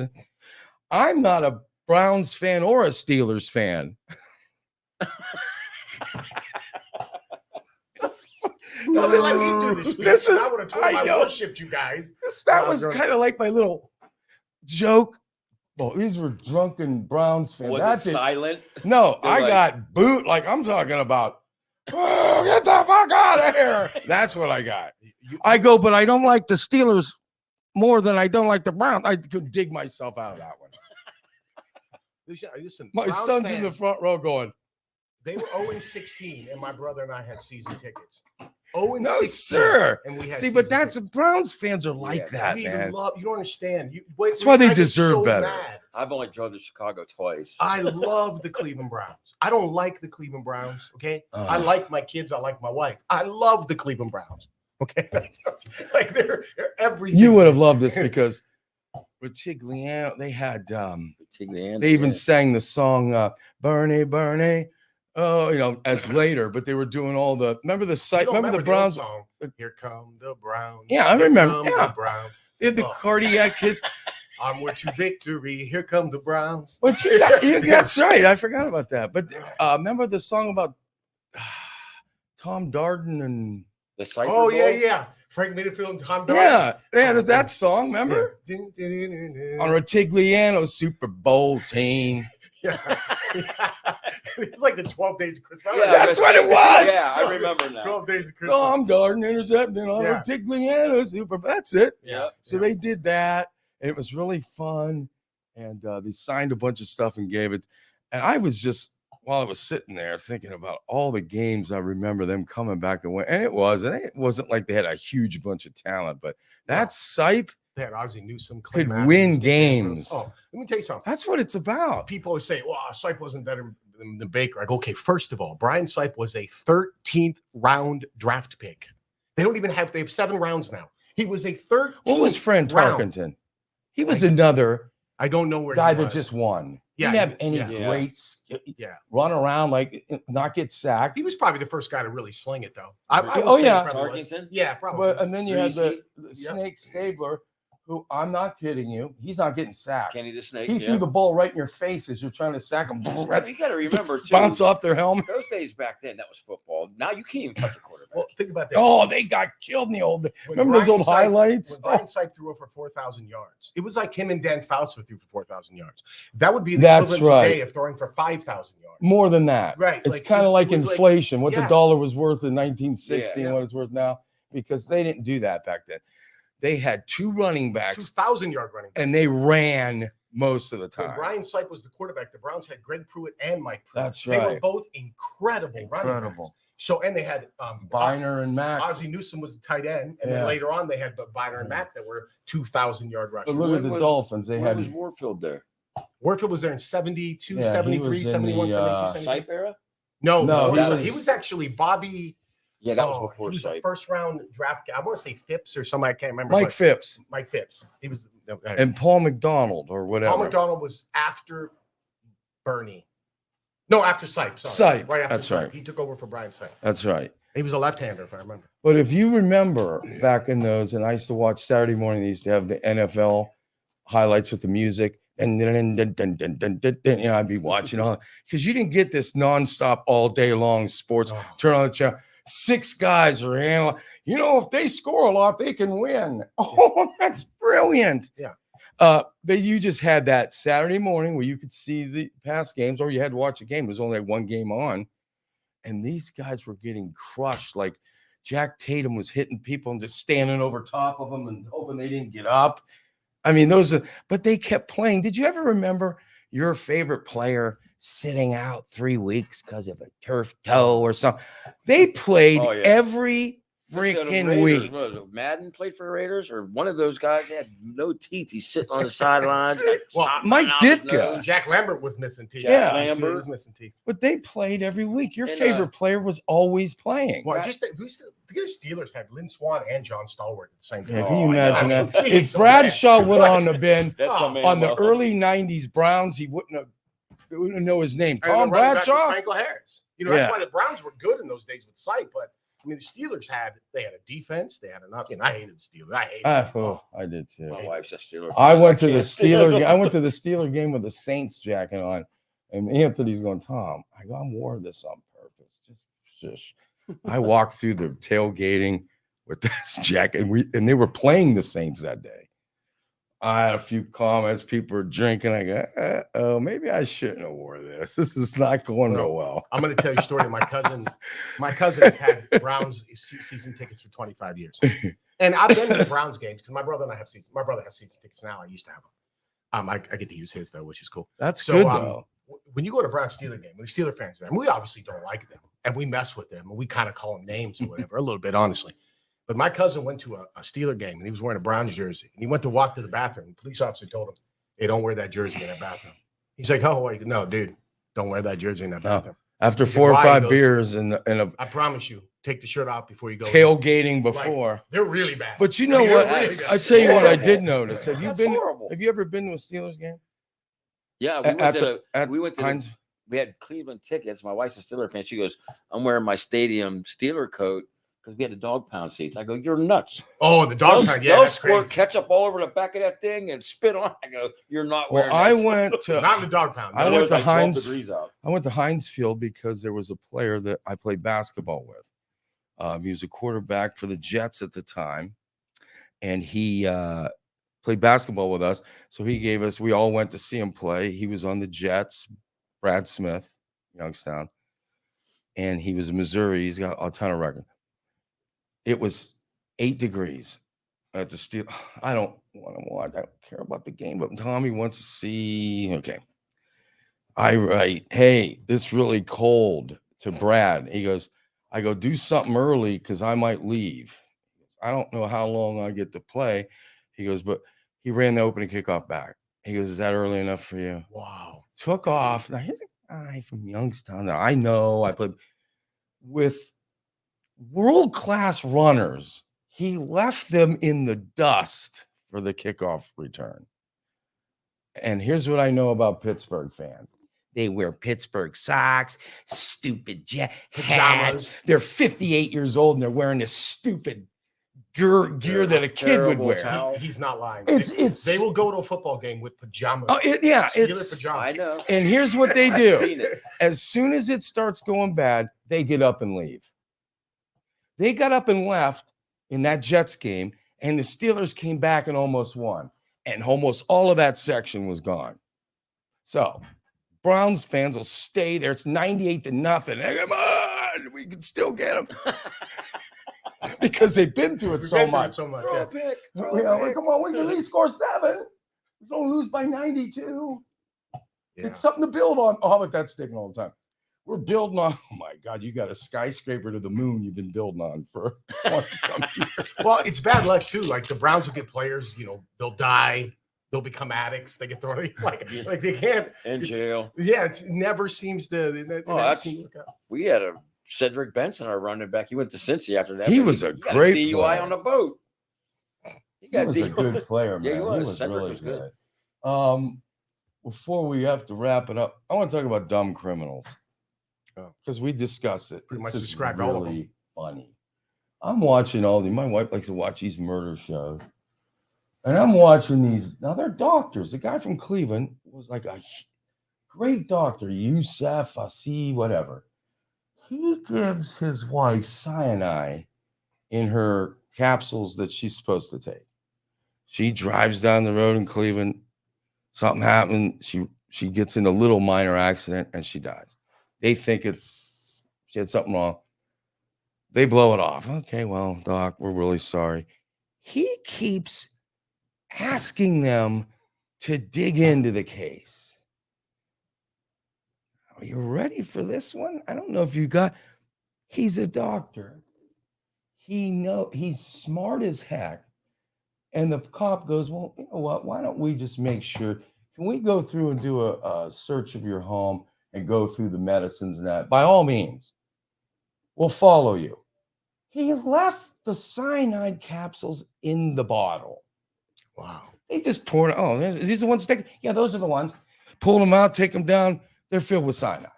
I'm not a Browns fan or a Steelers fan. No, this is. I would have told him I worshipped you guys. That was kind of like my little joke. Well, these were drunken Browns fans. Was it silent? No, I got boot. Like I'm talking about. Oh, get the fuck out of here! That's what I got. I go, but I don't like the Steelers more than I don't like the Browns. I could dig myself out of that one. Listen, my Browns son's fans, in the front row going. They were 0-16, and my brother and I had season tickets. 0-16. No, sir. And we had but that's Browns fans are like that, we man. you don't understand. That's why they deserve better. Mad. I've only drove to Chicago twice. I love the Cleveland Browns. I don't like the Cleveland Browns. Okay, I like my kids. I like my wife. I love the Cleveland Browns. Okay, like they're everything. You would have loved this because Retigliano, they had they even sang the song Bernie Bernie. Oh, as later, but they were doing all the. Remember the site? Remember the Browns song? Here come the Browns. Yeah, I remember. Yeah, the Browns. They had the cardiac kids. Onward to victory. Here come the Browns. But that's right. I forgot about that. But remember the song about Tom Darden and the site? Oh yeah. Frank Mayfield and Tom Darden. Yeah, there's that song. Remember on Retigliano's Super Bowl team. Yeah. It's like the 12 Days of Christmas. Yeah, that's what it was. Yeah, I remember now. 12 Days of Christmas. Tom Darden intercepting on Retigliano Super. That's it. Yeah. So they did that, and it was really fun. And they signed a bunch of stuff and gave it. And I was just, while I was sitting there thinking about all the games, I remember them coming back and win. And it wasn't like they had a huge bunch of talent, but that Sipe. They had Ozzie Newsome. Could win games. Oh, let me tell you something. That's what it's about. People always say, well, Sipe wasn't better than Baker. I go, okay, first of all, Brian Sipe was a 13th round draft pick. They have 7 rounds now. He was a 13th. What was Fran Tarkenton? He was another I don't know where guy that just won. Yeah, he didn't have any greats. Run around, like not get sacked. He was probably the first guy to really sling it, though. Tarkenton? Yeah, probably. And then you had the Snake Stabler, who I'm not kidding you, he's not getting sacked. Kenny the Snake. He threw the ball right in your face as you're trying to sack him. You got to remember, too, bounce off their helmet. Those days back then, that was football. Now you can't even touch a quarterback. Well, think about that. Oh, they got killed in the old days. Remember those old highlights? When Brian Sipe threw over 4,000 yards, it was like him and Dan Fausto threw for 4,000 yards. That would be the equivalent today of throwing for 5,000 yards. More than that. Right. It's kind of like inflation, what the dollar was worth in 1960 and what it's worth now, because they didn't do that back then. They had 2 running backs, 2,000-yard running backs, and they ran most of the time. When Brian Sipe was the quarterback, the Browns had Greg Pruitt and Mike Pruitt. That's right. They were both incredible running backs. So, and they had Biner and Matt. Ozzie Newsome was the tight end, and then later on they had Biner and Matt that were 2,000-yard rushers. But look at the Dolphins. They had was Warfield there? Warfield was there in 72, 73, 71, 72, 73. Sipe era? No, he was actually Bobby. Yeah, that was before he was Sipe. a first-round draft guy. I want to say Phipps or somebody. I can't remember. Mike Phipps. Mike Phipps. He was. And Paul McDonald or whatever. Paul McDonald was after Bernie. No, after Sipe. Sipe. Right after That's Sipe. right. He took over for Brian Sipe. That's right. He was a left-hander, if I remember. But if you remember back in those, and I used to watch Saturday morning, they used to have the NFL highlights with the music. And then I'd be watching all, because you didn't get this nonstop all day long sports. Turn on the channel. 6 guys are analyzing. If they score a lot, they can win. Oh, that's brilliant. Yeah. You just had that Saturday morning where you could see the past games, or you had to watch a game. There was only like one game on, and these guys were getting crushed. Like Jack Tatum was hitting people and just standing over top of them and hoping they didn't get up. I mean, but they kept playing. Did you ever remember your favorite player sitting out 3 weeks because of a turf toe or something? They played every freaking week. Madden played for the Raiders, or one of those guys had no teeth. He's sitting on the sidelines. Well, Mike Ditka. Jack Lambert was missing teeth. Yeah, Lambert was missing teeth. But they played every week. Your favorite player was always playing. Well, the Steelers had Lynn Swann and John Stallworth at the same time. Yeah, can you imagine that? If Bradshaw would have been on the early '90s Browns, he wouldn't know his name. Tom Bradshaw, Franco Harris. You know, that's why the Browns were good in those days with sight, but. I mean, the Steelers had a defense. They had enough. I hated the Steelers. I hated them. I did too. My wife's a Steeler. I went to the Steeler game with the Saints jacket on, and Anthony's going, Tom, I wore this on purpose. Just shush. I walked through the tailgating with this jacket, and they were playing the Saints that day. I had a few comments. People were drinking. I go, oh, maybe I shouldn't have wore this. This is not going real well. I'm going to tell you a story. My cousin has had Browns season tickets for 25 years. And I've been to the Browns games because my brother and I have season. My brother has season tickets now. I used to have them. I get to use his, though, which is cool. That's good, though. When you go to a Browns-Steeler game, when the Steeler fans there, and we obviously don't like them, and we mess with them, and we kind of call them names or whatever, a little bit, honestly. But my cousin went to a Steeler game, and he was wearing a Browns jersey. And he went to walk to the bathroom. The police officer told him, hey, don't wear that jersey in that bathroom. He's like, oh, wait, no, dude, don't wear that jersey in that bathroom. After 4 or 5 beers and I promise you, take the shirt off before you go. Tailgating before. Like, they're really bad. But you know what? Really I tell you what I did notice. Have you ever been to a Steelers game? Yeah, we went to Heinz. We had Cleveland tickets. My wife's a Steeler fan. She goes, I'm wearing my stadium Steeler coat because we had the dog pound seats. I go, you're nuts. Oh, the dog pound. Yeah, they'll squirt ketchup all over the back of that thing and spit on. I go, you're not wearing I went to not the dog pound. I went to Heinz. I went to Heinz Field because there was a player that I played basketball with. He was a quarterback for the Jets at the time, and he played basketball with us. So we all went to see him play. He was on the Jets, Brad Smith, Youngstown, and he was in Missouri. He's got a ton of record. It was 8 degrees at the Steel. I don't want to watch. I don't care about the game, but Tommy wants to see. Okay. I write, hey, it's really cold to Brad. He goes, I go, do something early because I might leave. I don't know how long I get to play. He goes, but he ran the opening kickoff back. He goes, is that early enough for you? Wow. Took off. Now, here's a guy from Youngstown that I know. I played with world-class runners. He left them in the dust for the kickoff return. And here's what I know about Pittsburgh fans. They wear Pittsburgh socks, stupid pajamas. They're 58 years old and they're wearing this stupid gear that a kid would wear. He's not lying. They will go to a football game with pajamas. Oh, it's pajamas. I know. And here's what they do. As soon as it starts going bad, they get up and leave. They got up and left in that Jets game, and the Steelers came back and almost won. And almost all of that section was gone. So Browns fans will stay there. It's 98-0. Hey, come on, we can still get them. Because they've been through it so much. Throw a pick. Come on, we can at least score 7. We don't lose by 92. Yeah. It's something to build on. Oh, but that's sticking all the time. We're building on. Oh my God, you got a skyscraper to the moon you've been building on for 20-some years. Well, it's bad luck too. Like the Browns will get players, they'll die, they'll become addicts, they get thrown like they can't in jail. Yeah, it never seems to. We had a Cedric Benson, our running back. He went to Cincy after that. He was a great DUI player. on the boat. He was a good player, man. Yeah, he was. Cedric really was good. Before we have to wrap it up, I want to talk about dumb criminals. Because we discussed it. Pretty much it's described really all of them. Funny. I'm watching all these. My wife likes to watch these murder shows. And I'm watching these. Now, they're doctors. The guy from Cleveland was like a great doctor. Youssef, Asi, whatever. He gives his wife cyanide in her capsules that she's supposed to take. She drives down the road in Cleveland. Something happened. She gets in a little minor accident and she dies. They think she had something wrong. They blow it off. Okay, well, doc, we're really sorry. He keeps asking them to dig into the case. Are you ready for this one? I don't know if you got. He's a doctor. He's smart as heck. And the cop goes, well, you know what? Why don't we just make sure? Can we go through and do a search of your home and go through the medicines and that? By all means, we'll follow you. He left the cyanide capsules in the bottle. Wow. They just poured. Oh, is these the ones? Yeah, those are the ones. Pull them out, take them down. They're filled with cyanide.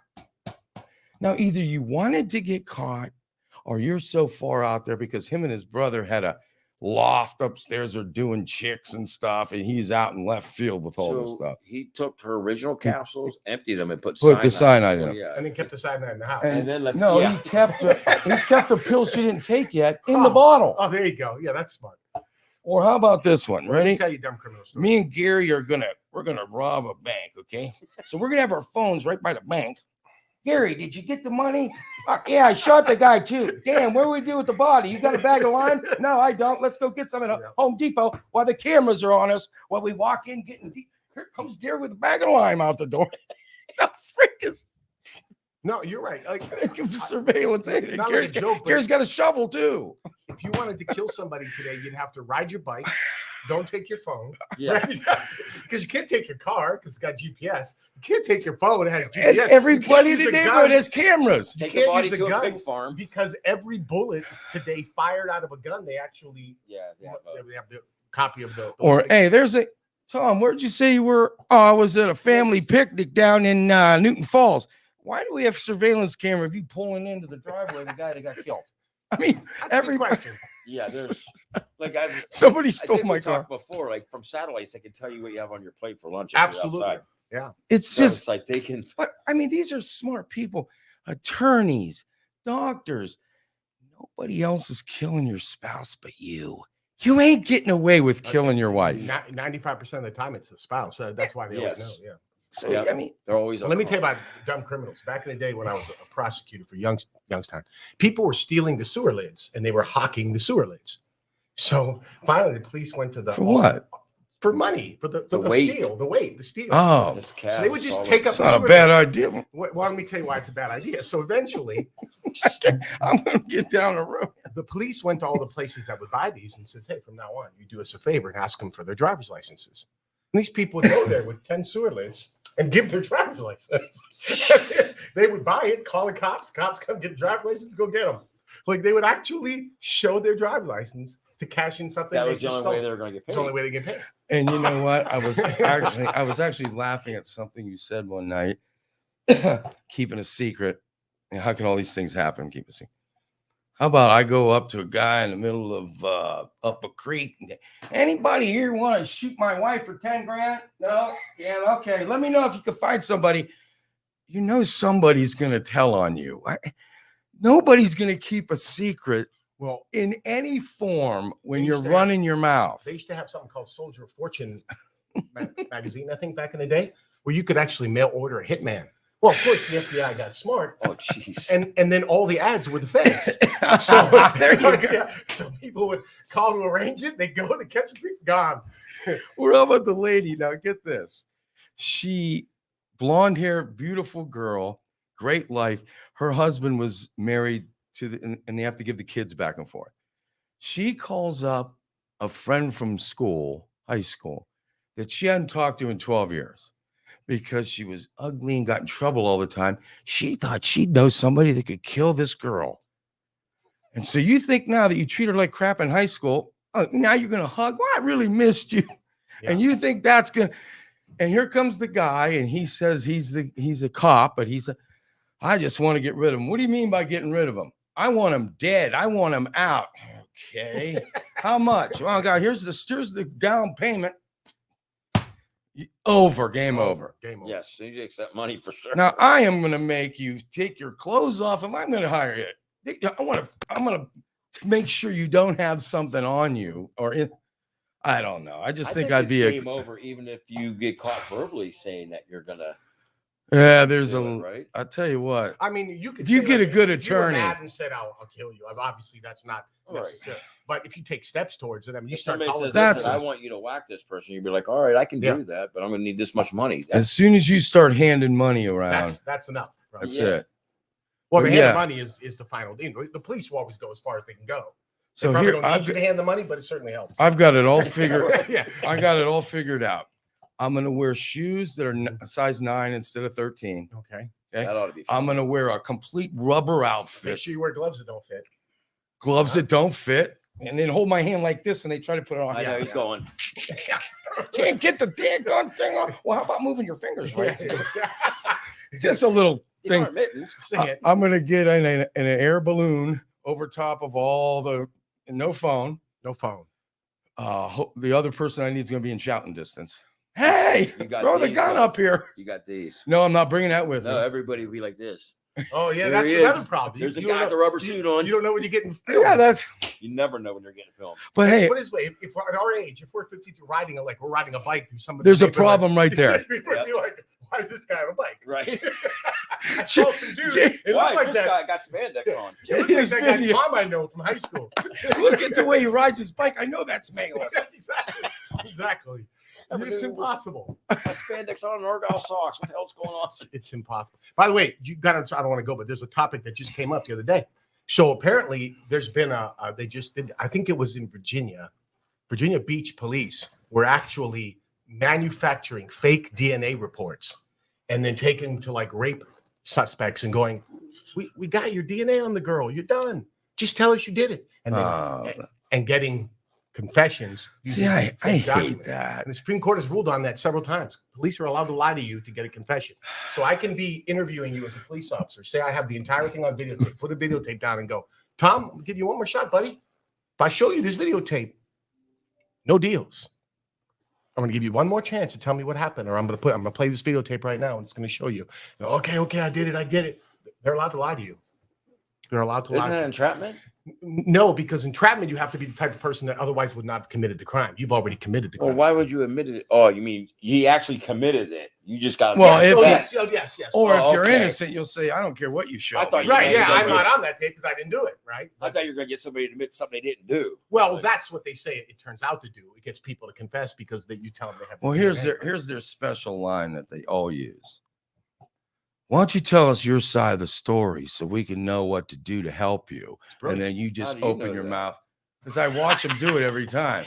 Now, either you wanted to get caught or you're so far out there because him and his brother had a loft upstairs or doing chicks and stuff, and he's out in left field with all this stuff. He took her original capsules, emptied them, and put the cyanide in them. Yeah. And then kept the cyanide in the house. And then let's- no, yeah. he kept the pill she didn't take yet in the bottle. Oh, there you go. Yeah, that's smart. Or how about this one? Let me Ready? tell you a dumb criminal story. Me and Gary we're gonna rob a bank, okay? So we're gonna have our phones right by the bank. Gary, did you get the money? Yeah, I shot the guy too. Damn, what do we do with the body? You got a bag of lime? No, I don't. Let's go get some at Home Depot while the cameras are on us. While we walk in, here comes Gary with a bag of lime out the door. The frick is No, you're right. Like surveillance. not like a joke, but Gary's got a shovel too. if you wanted to kill somebody today, you'd have to ride your bike. Don't take your phone. Yeah. Right? Because you can't take your car because it's got GPS. You can't take your phone. It has And GPS. everybody in use the a neighborhood gun. has cameras. Take can't the body use a to a gun. pig farm. Because every bullet today fired out of a gun, they actually Yeah. they have the copy of the. Or hey, there's a Tom. Where'd you say you were? Oh, I was at a family picnic down in Newton Falls. Why do we have surveillance camera of you pulling into the driveway of the guy that got killed? I mean, That's a good question. Yeah, there's like somebody I stole think my we car. talked before, like from satellites, they can tell you what you have on your plate for lunch. if you're Absolutely. outside. Yeah. It's So just, it's like they can. but I mean, these are smart people, attorneys, doctors. Nobody else is killing your spouse but you. You ain't getting away with killing your wife. 95% of the time, it's the spouse. That's why they always know. Yes. Yeah. So, Yeah. I mean, They're always. Let me tell you about dumb criminals. Back in the day when I was a prosecutor for Youngstown, people were stealing the sewer lids and they were hawking the sewer lids. So finally, the police went to the for what? For money, for the weight. steel, the steel. Oh, This So they would calf's just all take over- up it's not a sewer bad lid. idea. Well, let me tell you why it's a bad idea. So eventually, I'm going to get down the road. the police went to all the places that would buy these and says, hey, from now on, you do us a favor and ask them for their driver's licenses. And these people would go there with 10 sewer lids and give their driver's license. They would buy it, call the cops come get the driver's license, go get them. Like they would actually show their driver's license to cash in something. That they was the just only way stole. they were going to get It's paid. the only way they get paid. And you know what? I was actually laughing at something you said one night. Keeping a secret. And how can all these things happen? Keep a secret. How about I go up to a guy in the middle of up a creek? Anybody here want to shoot my wife for 10 grand? No? Yeah, okay. Let me know if you can find somebody. You know somebody's gonna tell on you. Nobody's gonna keep a secret Well, in any form when They you're used to have- running your mouth. they used to have something called Soldier of Fortune magazine, I think, back in the day, where you could actually mail order a hitman. Well, of course, the FBI got smart, Oh, jeez. and then all the ads were the feds. So there you go. yeah, so people would call to arrange it. They go to catch a freak, gone. We're up with the lady. Now get this. She blonde hair, beautiful girl, great life. Her husband was married to and they have to give the kids back and forth. She calls up a friend from school, high school, that she hadn't talked to in 12 years because she was ugly and got in trouble all the time. She thought she'd know somebody that could kill this girl. And so you think now that you treat her like crap in high school, oh, now you're going to hug? Well, I really missed you. And you think that's going to, and here comes the guy and he says he's a cop, but I just want to get rid of him. What do you mean by getting rid of him? I want him dead. I want him out. Okay. How much? Well, God, here's the down payment. Over. Game over. Game over. Yes, so you accept money for sure. Now I am going to make you take your clothes off and I'm going to hire you. I'm going to make sure you don't have something on you I don't know. I just think I'd it's be game over, even if you get caught verbally saying that you're gonna. Yeah, there's do a. it, right? I'll tell you what. I mean, you could. If you say, get a good if you were attorney- mad and said, "I'll kill you," obviously that's not Right. necessary. But if you take steps towards it, I mean, you If start somebody calling. says, That's "Listen, I a- want you to whack this person," you'd be like, "All right, I can Yeah. do that, but I'm going to need this much money." As soon as you start handing money around, that's enough. Right? that's Yeah. it. Well, the hand Yeah. of money is the final thing. The police will always go as far as they can go. So They probably here, don't need you to hand the money, but it certainly helps. I've got it all figured. yeah. I got it all figured out. I'm gonna wear shoes that are size 9 instead of 13. Okay. Okay. That ought to be fun. I'm gonna wear a complete rubber Make outfit, sure you wear gloves that don't fit. gloves that don't fit, and then hold my hand like this when they try to put it on. I know he's going. Can't get the damn thing on. Well, how about moving your fingers right? Yeah. Just a little These thing. aren't mittens. Say it. I'm gonna get an air balloon over top of all the no phone. No phone. The other person I need is gonna be in shouting distance. Hey, You got throw the these, gun though. up here. You got these. No, I'm not bringing that with No, me. everybody would be like this. Oh yeah, There that's he another is. problem. There's a you guy don't with the know- rubber suit on. You don't know when you're getting filmed. Yeah, that's. You never know when you're getting filmed. But hey, Put it this way, if we're at our age, if we're 52 riding like we're riding a bike through somebody's there's a neighborhood, problem right there. We'd be like, why is this guy on a bike? Right? I saw some dude. It Why? looked like This that. guy got spandex on. It looked like His that guy video. Tom I know from high school. Look at the way he rides his bike. I know that's mangless. exactly. Exactly. Never It's knew it was- impossible. Got spandex on and Argyle socks. What the hell's going on? It's impossible. By the way, you got to, I don't want to go, but there's a topic that just came up the other day. So apparently there's been they just did, I think it was in Virginia Beach police were actually manufacturing fake DNA reports and then taking to like rape suspects and going, we got your DNA on the girl. You're done. Just tell us you did it. And then, and getting confessions. See, using I fake hate documents. that. And the Supreme Court has ruled on that several times. Police are allowed to lie to you to get a confession. So I can be interviewing you as a police officer. Say I have the entire thing on videotape, put a videotape down and go, Tom, I'll give you one more shot, buddy. If I show you this videotape, no deals. I'm going to give you one more chance to tell me what happened, or I'm going to play this videotape right now and it's going to show you. Okay, I did it. I get it. They're allowed to lie to you. They're allowed to lie. Isn't to that you. entrapment? No, because entrapment, you have to be the type of person that otherwise would not have committed the crime. You've already committed the crime. Well, why would you admit it? Oh, you mean he actually committed it? You just got. Well, if yes, you- yes, yes. Or if Oh, you're okay. innocent, you'll say, I don't care what you show. I thought me." you Right, meant yeah, you're I'm gonna not on that tape because I didn't do it, right? I thought you were gonna get somebody to admit something they didn't do. Well, that's what they say it turns out to do. It gets people to confess because you tell them they have. Well, the here's DNA. their special line that they all use. Why don't you tell us your side of the story so we can know what to do to help you? It's And brilliant. then you just do you open know your that? mouth. Because I watch them do it every time.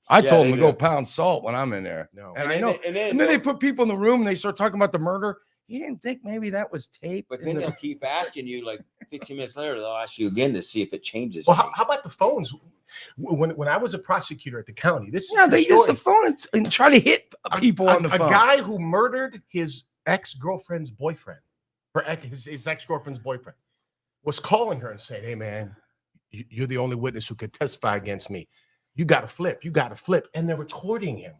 I Yeah, told they them to go do. pound salt when I'm in there. No. And I know. And And then they put people in the room and they start talking about the murder. You didn't think maybe that was tape? But in then the- they'll keep asking you, like 15 minutes later, they'll ask you again to see if it changes. Well, things. how about the phones? When I was a prosecutor at the county, this is Yeah, a they true use the story. phone and try to hit people on the phone. A guy who murdered his ex-girlfriend's boyfriend, his ex-girlfriend's boyfriend, was calling her and saying, "Hey, man, you're the only witness who could testify against me. You got to flip. You got to flip." And they're recording him.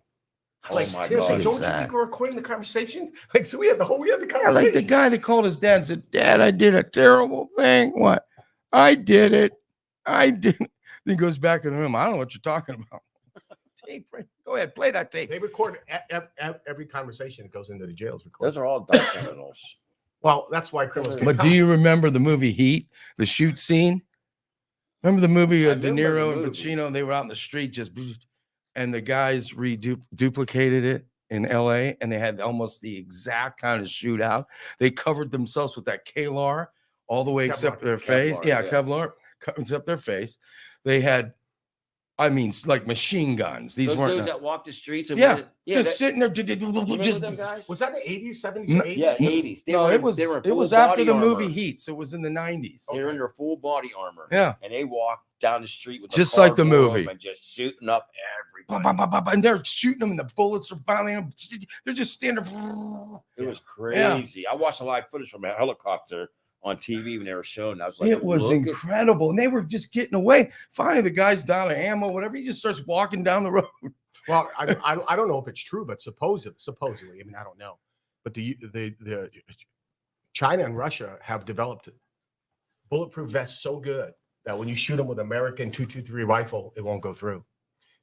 Oh Like, my they're saying, God. don't you think we're recording the conversation? Like, so we had the Yeah, conversation. like the guy that called his dad and said, Dad, I did a terrible thing. What? I did it. I didn't. Then goes back in the room. I don't know what you're talking about. Tape, right? Go ahead, play that tape. They record every conversation that goes into the jails. Recorded. Those are all dumb criminals. Well, that's why criminals. get But do caught. you remember the movie Heat, the shoot scene? Remember the movie I De remember Niro the and movie. Pacino? And they were out in the street just, and the guys duplicated it in LA, and they had almost the exact kind of shootout. They covered themselves with that Kevlar all the way except Kevlar, their face. Kevlar, Yeah, yeah. Kevlar covers up their face. They had, I mean, like machine guns. These Those weren't. dudes that walk the streets and Yeah, went- just that- sitting there, you remember just them guys? Was that the 80s, 70s, No, or 80s? Yeah, 80s. They no, were it in- was they were in it was full after body the movie armor. Heat, so it was in the 90s. They were in their full body armor. Yeah. And they walked down the street with Just a car like the full of movie. them and just shooting up Bah, everybody. bah, bah, bah, bah, and they're shooting them, and the bullets are bouncing them. They're just standing. It was Yeah. crazy. I watched a live footage from a helicopter on TV when they were showing. I was like, It was look at- incredible, and they were just getting away. Finally, the guy's down to ammo, whatever. He just starts walking down the road. Well, I don't know if it's true, but supposedly, I mean, I don't know. But the China and Russia have developed bulletproof vests so good that when you shoot them with American 223 rifle, it won't go through.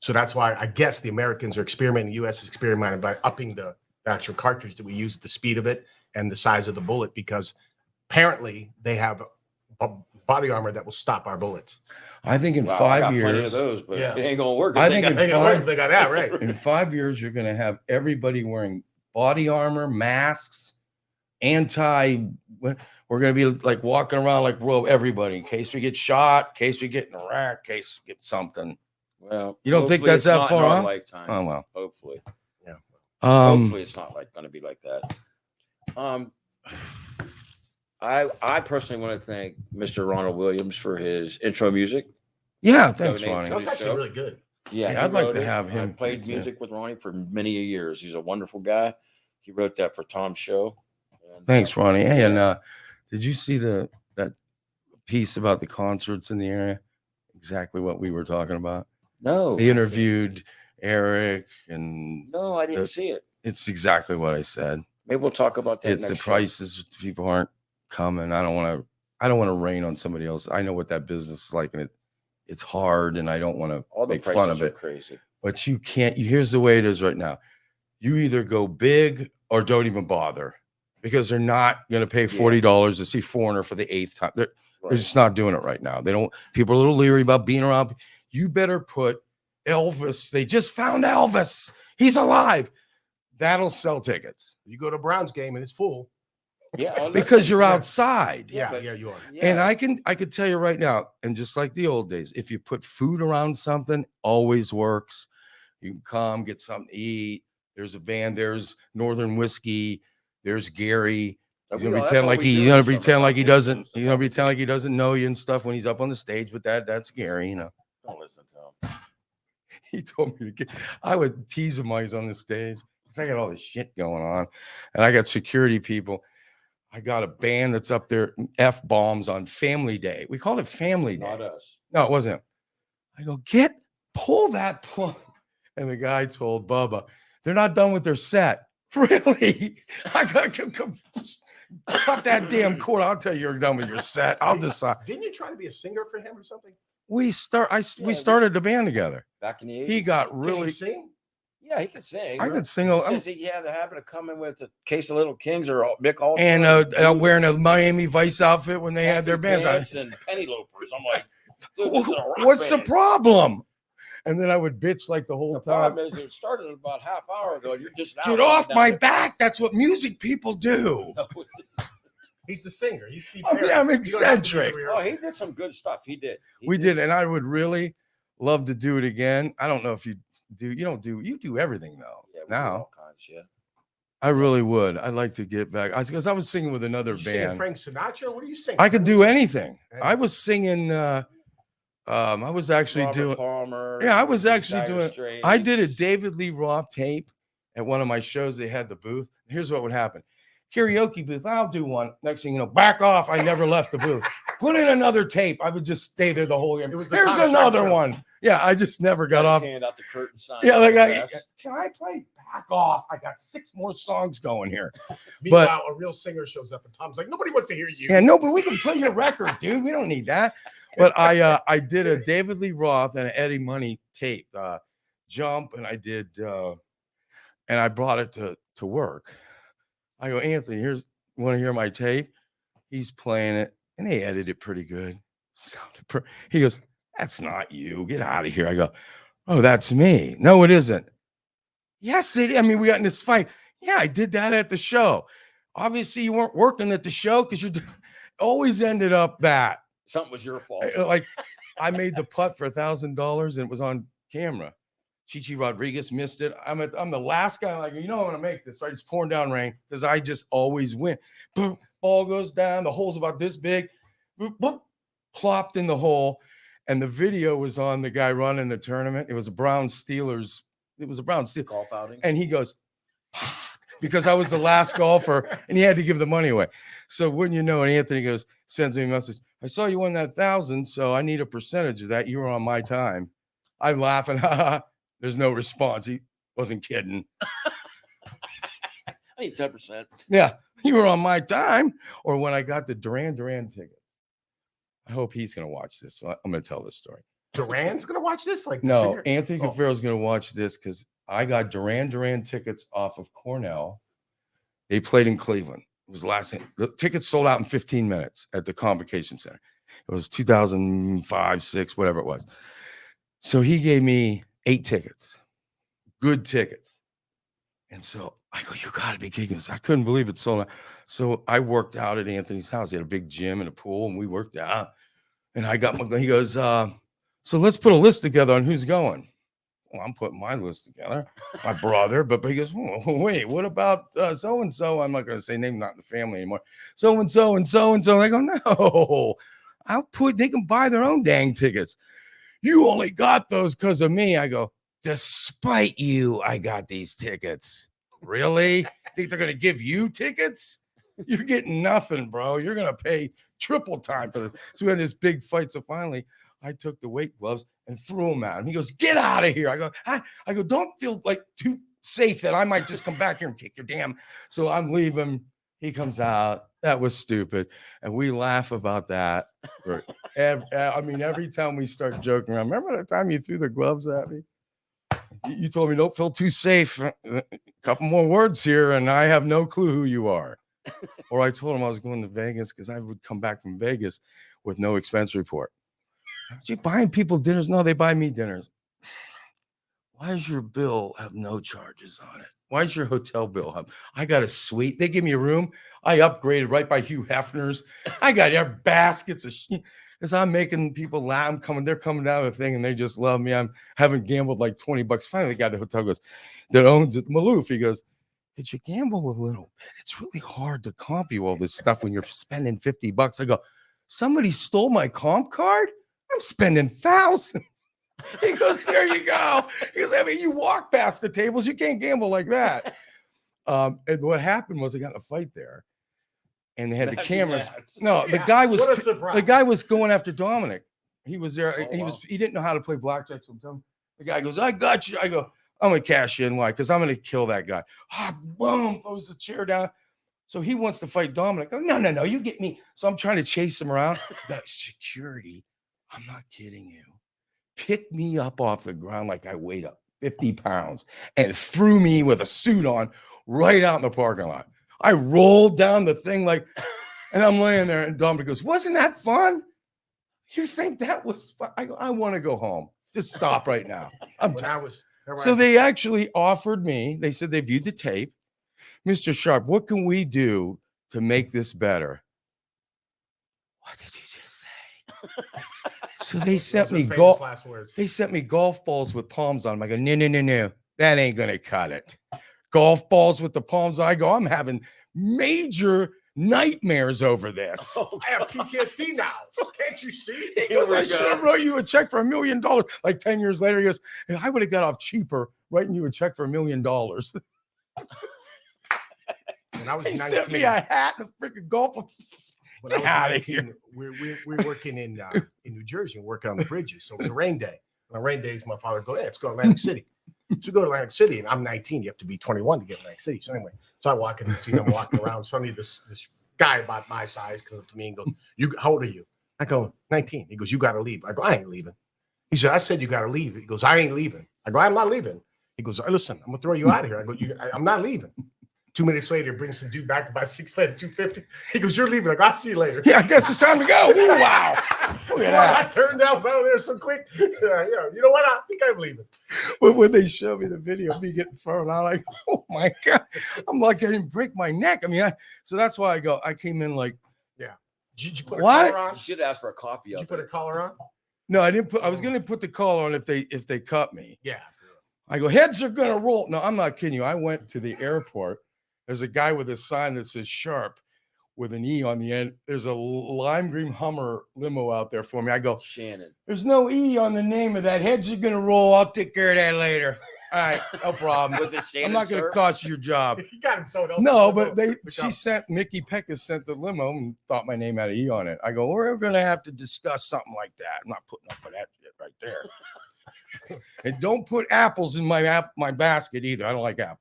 So that's why I guess the Americans are experimenting, the U.S. is experimenting by upping the the actual cartridge that we use, the speed of it and the size of the bullet, because apparently they have body armor that will stop our bullets. I think in Wow, I 5 got plenty of years, those, but Yeah. it ain't gonna work. I if think they in got- They can work if they got that right. in 5 years, you're going to have everybody wearing body armor, masks, we're going to be like walking around like everybody in case we get shot, in case we get in Iraq, in case we get something. Well, You don't think hopefully that's it's that not in far our off? lifetime. Oh, well. Hopefully. Yeah. Hopefully it's not like going to be like that. I personally want to thank Mr. Ronald Williams for his intro music. Yeah, thanks, Donate Ronnie. That was to- actually really good. Yeah, Yeah, he I'd like wrote to it. have I him played do too. music with Ronnie for many years. He's a wonderful guy. He wrote that for Tom's show. And, Thanks, Ronnie. Hey, and yeah. did you see that piece about the concerts in the area? Exactly what we were talking about. No, They interviewed Eric, and no, I didn't the- see it. it's exactly what I said. Maybe we'll talk about that. It's the next show. prices. People aren't coming. I don't want to rain on somebody else. I know what that business is like, and it's hard, and I don't want to All the make prices fun of are it. crazy. But you can't. Here's the way it is right now. You either go big or don't even bother, because they're not going to pay $40 to see Foreigner for the 8th time. They're just not doing it right now. They don't. People are a little leery about being around. You better put Elvis. They just found Elvis. He's alive. That'll sell tickets. You go to a Browns game and it's full. Yeah, Because you're Yeah. outside. Yeah, but- yeah, you are. Yeah. And I could tell you right now, and just like the old days, if you put food around something, always works. You can come get something to eat. There's a band. There's Northern Whiskey. There's Gary. He's gonna pretend like he doesn't. He's gonna pretend like he doesn't know you and stuff when he's up on the stage. But that's Gary. You know. Don't listen to him. He told me to get. I would tease him while he's on the stage. I got all this shit going on, and I got security people. I got a band that's up there F-bombs on Family Day. We called it Family Day. Not us. No, it wasn't. I go, pull that plug. And the guy told Bubba, they're not done with their set. Really? I got to cut that damn cord. I'll tell you you're done with your set. I'll decide. Didn't you try to be a singer for him or something? We started the band together. Back in the 80s. He got Can really. he sing? Yeah, he could sing. I could sing. Says he had the habit of coming with a case of Little Kings or Mick Alter And wearing a Miami Vice outfit when they had their bands on. and penny loafers. I'm like, dude, this is a rock What's the band. problem? And then I would bitch like the whole The time. problem is it started about half hour ago. You're just now Get off down my there. back. That's what music people do. He's the singer. He's Steve Oh, Perry. yeah, I'm You don't have to do the eccentric. Oh, rehearsal. he did some good stuff. He did. We did, and I would really love to do it again. I don't know if you do. You do everything though. Yeah, we did Now all kinds, yeah. I really would. I'd like to get back. Because I was singing with another You singing band. Frank Sinatra? What are you singing? I could do anything. And- I was singing. I was actually Robert doing. Palmer. Yeah, I was the actually Dire doing. Straits. I did a David Lee Roth tape at one of my shows. They had the booth. Here's what would happen. Karaoke booth. I'll do one. Next thing you know, back off. I never left the booth. Put in another tape. I would just stay there the whole game. It was the Here's Thomas another Show. one. Yeah, I just never got off. Hand out the curtain sign. Yeah, like Yes. can I play? Back off. I got 6 more songs going here. Meanwhile, a real singer shows up and Tom's like, nobody wants to hear you. Yeah, no, but we can play your record, dude. We don't need that. But I did a David Lee Roth and an Eddie Money tape, Jump, and I did and I brought it to work. I go, Anthony, you want to hear my tape? He's playing it, and they edited it pretty good. He goes, that's not you. Get out of here. I go, oh, that's me. No, it isn't. Yes, I mean, we got in this fight. Yeah, I did that at the show. Obviously, you weren't working at the show because you always ended up that. Something was your fault. Like, I made the putt for $1,000 and it was on camera. Chichi Rodriguez missed it. I'm the last guy. Like, I'm gonna make this, right? It's pouring down rain because I just always win. Boom, ball goes down. The hole's about this big. Boop, boop, plopped in the hole. And the video was on the guy running the tournament. It was a Brown Steelers. It was a Brown Steelers. Golf outing. And he goes, because I was the last golfer and he had to give the money away. So wouldn't you know? And Anthony sends me a message. I saw you won that 1,000, so I need a percentage of that. You were on my time. I'm laughing. There's no response. He wasn't kidding. I need 10%. Yeah, you were on my time. Or when I got the Duran Duran ticket. I hope he's going to watch this. So I'm going to tell this story. Duran's gonna watch this? Like the No, singer? Anthony Oh. Cafaro's going to watch this because I got Duran tickets off of Cornell. They played in Cleveland. It was the last thing. The tickets sold out in 15 minutes at the Convocation Center. It was 2005, 6, whatever it was. So he gave me 8 tickets, good tickets. And so I go, you got to be kidding us. I couldn't believe it sold out. So I worked out at Anthony's house. He had a big gym and a pool, and we worked out. And I got he goes, so let's put a list together on who's going. Well, I'm putting my list together, my brother, but he goes, wait, what about so-and-so? I'm not going to say name, not in the family anymore. So-and-so and so-and-so. I go, no, they can buy their own dang tickets. You only got those because of me. I go, despite you, I got these tickets. Really? Think they're going to give you tickets? You're getting nothing, bro. You're going to pay triple time for this. So we had this big fight. So finally, I took the weight gloves and threw them at him. He goes, get out of here. I go, don't feel like too safe that I might just come back here and kick your damn. So I'm leaving. He comes out. That was stupid. And we laugh about that. Every time we start joking around. Remember that time you threw the gloves at me? You told me don't feel too safe. A couple more words here, and I have no clue who you are. Or I told him I was going to Vegas because I would come back from Vegas with no expense report. Are you buying people dinners? No, they buy me dinners. Why does your bill have no charges on it? Why does your hotel bill have? I got a suite. They give me a room. I upgraded right by Hugh Hefner's. I got baskets of shit because I'm making people laugh. They're coming down the thing and they just love me. I haven't gambled like $20. Finally, the guy at the hotel goes, that owns it, Maloof. He goes, did you gamble a little bit? It's really hard to comp you all this stuff when you're spending $50. I go, somebody stole my comp card? I'm spending thousands. He goes, there you go. He goes, you walk past the tables. You can't gamble like that. And what happened was I got in a fight there. And they had the cameras. No, the guy was going after Dominic. He was there. He didn't know how to play blackjack. So the guy goes, I got you. I go, I'm going to cash in. Why? Because I'm going to kill that guy. Boom, throws the chair down. So he wants to fight Dominic. No, you get me. So I'm trying to chase him around. That security, I'm not kidding you, picked me up off the ground like I weighed up 50 pounds and threw me with a suit on right out in the parking lot. I rolled down the thing and I'm laying there and Dominic goes, wasn't that fun? You think that was fun? I want to go home. Just stop right now. So they actually offered me, they said they viewed the tape. Mr. Sharp, what can we do to make this better? What did you just say? So they sent me golf balls with palms on them. I go, no. That ain't going to cut it. Golf balls with the palms. I go, I'm having major nightmares over this. I have PTSD now. Can't you see? He goes, I should have wrote you a check for $1 million. Like 10 years later, he goes, I would have got off cheaper writing you a check for $1 million. When I was they 19, sent me a hat and a freaking golf. When I was 19, we're working in New Jersey, working on the bridges. So it was a rain day. And on rain days, my father goes, hey, let's go to Atlantic City. So we go to Atlantic City, and I'm 19. You have to be 21 to get to Atlantic City. So anyway, I walk in and see them walking around. Suddenly this guy about my size comes up to me and goes, how old are you? I go, 19. He goes, you got to leave. I go, I ain't leaving. He said, I said you got to leave. He goes, I ain't leaving. I go, I'm not leaving. He goes, listen, I'm going to throw you out of here. I go, I'm not leaving. 2 minutes later, brings some dude back to about 6'5", 250. He goes, you're leaving. I go, I'll see you later. Yeah, I guess it's time to go. Ooh, wow. Look at that. I turned out of there so quick. You know what? I think I'm leaving. But when they show me the video of me getting thrown out, I go, oh my God. I'm like, I didn't break my neck. I mean, so that's why I came in like, yeah. Did you put a collar on? You should ask for a copy of it. Did you put a collar on? No, I didn't I was going to put the collar on if they cut me. Yeah. I go, heads are going to roll. No, I'm not kidding you. I went to the airport. There's a guy with a sign that says Sharp with an E on the end. There's a lime green Hummer limo out there for me. I go, Shannon. There's no E on the name of that. Heads are going to roll. I'll take care of that later. All right, no problem. Was it Shannon, I'm not going to cost you your job. You got him sold out. No, but Mickey Peckus sent the limo and thought my name had an E on it. I go, we're going to have to discuss something like that. I'm not putting up with that shit right there. And don't put apples in my basket either. I don't like apples.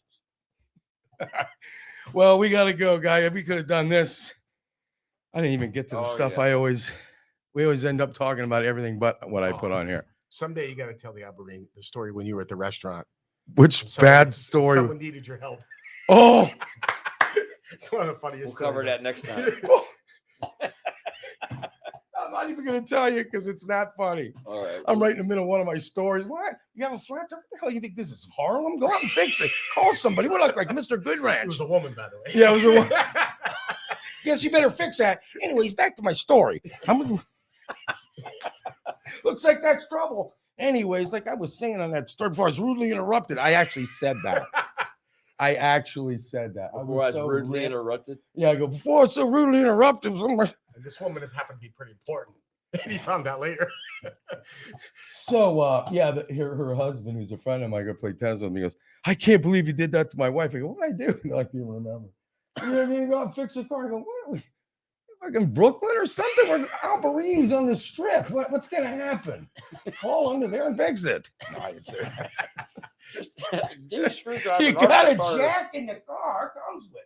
Well, we got to go, guy. If we could have done this, I didn't even get to the stuff. Yeah. We always end up talking about everything but what I put on here. Someday you got to tell the Alberine the story when you were at the restaurant Which bad story? Someone needed your help. Oh, It's one of the funniest. We'll cover stories. that next time. I'm not even going to tell you because it's not funny. All right. I'm right in the middle of one of my stories. What? You have a flat tire? What the hell you think this is, Harlem? Go out and fix it. Call somebody. We look like Mr. It Goodranch. was a woman, by the way. Yeah, it was a woman. Yes, you better fix that. Anyways, back to my story. Looks like that's trouble. Anyways, like I was saying on that story before I was rudely interrupted, I actually said that. I Before I was so rudely rude. interrupted. Yeah, I go, before I was so rudely interrupted. And this woman had happened to be pretty important. And he found out later. So, her husband, who's a friend of mine, go play tennis with me, goes, I can't believe you did that to my wife. I go, what did I do? Like, you remember. You know what I mean? Go out and fix the car. I go, what are we? Like in Brooklyn or something? We're Alberini's on the strip. What's going to happen? Call under there and fix it. No, I didn't say that. Just do a screwdriver. You and got a start. jack in the car. Comes with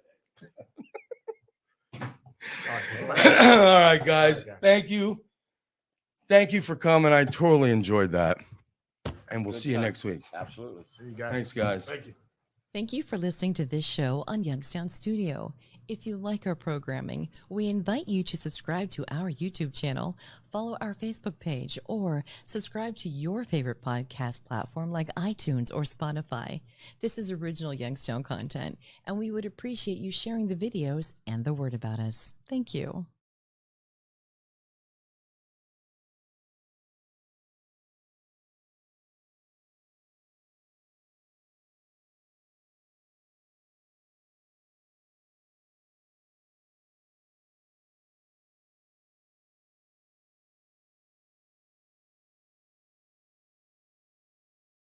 it. All All right, guys. Thank you. Thank you for coming. I totally enjoyed that. And we'll Good see you time. next week. Absolutely. See you guys. Thanks, guys. Thank you. Thank you for listening to this show on Youngstown Studio. If you like our programming, we invite you to subscribe to our YouTube channel, follow our Facebook page, or subscribe to your favorite podcast platform like iTunes or Spotify. This is original Youngstown content, and we would appreciate you sharing the videos and the word about us. Thank you.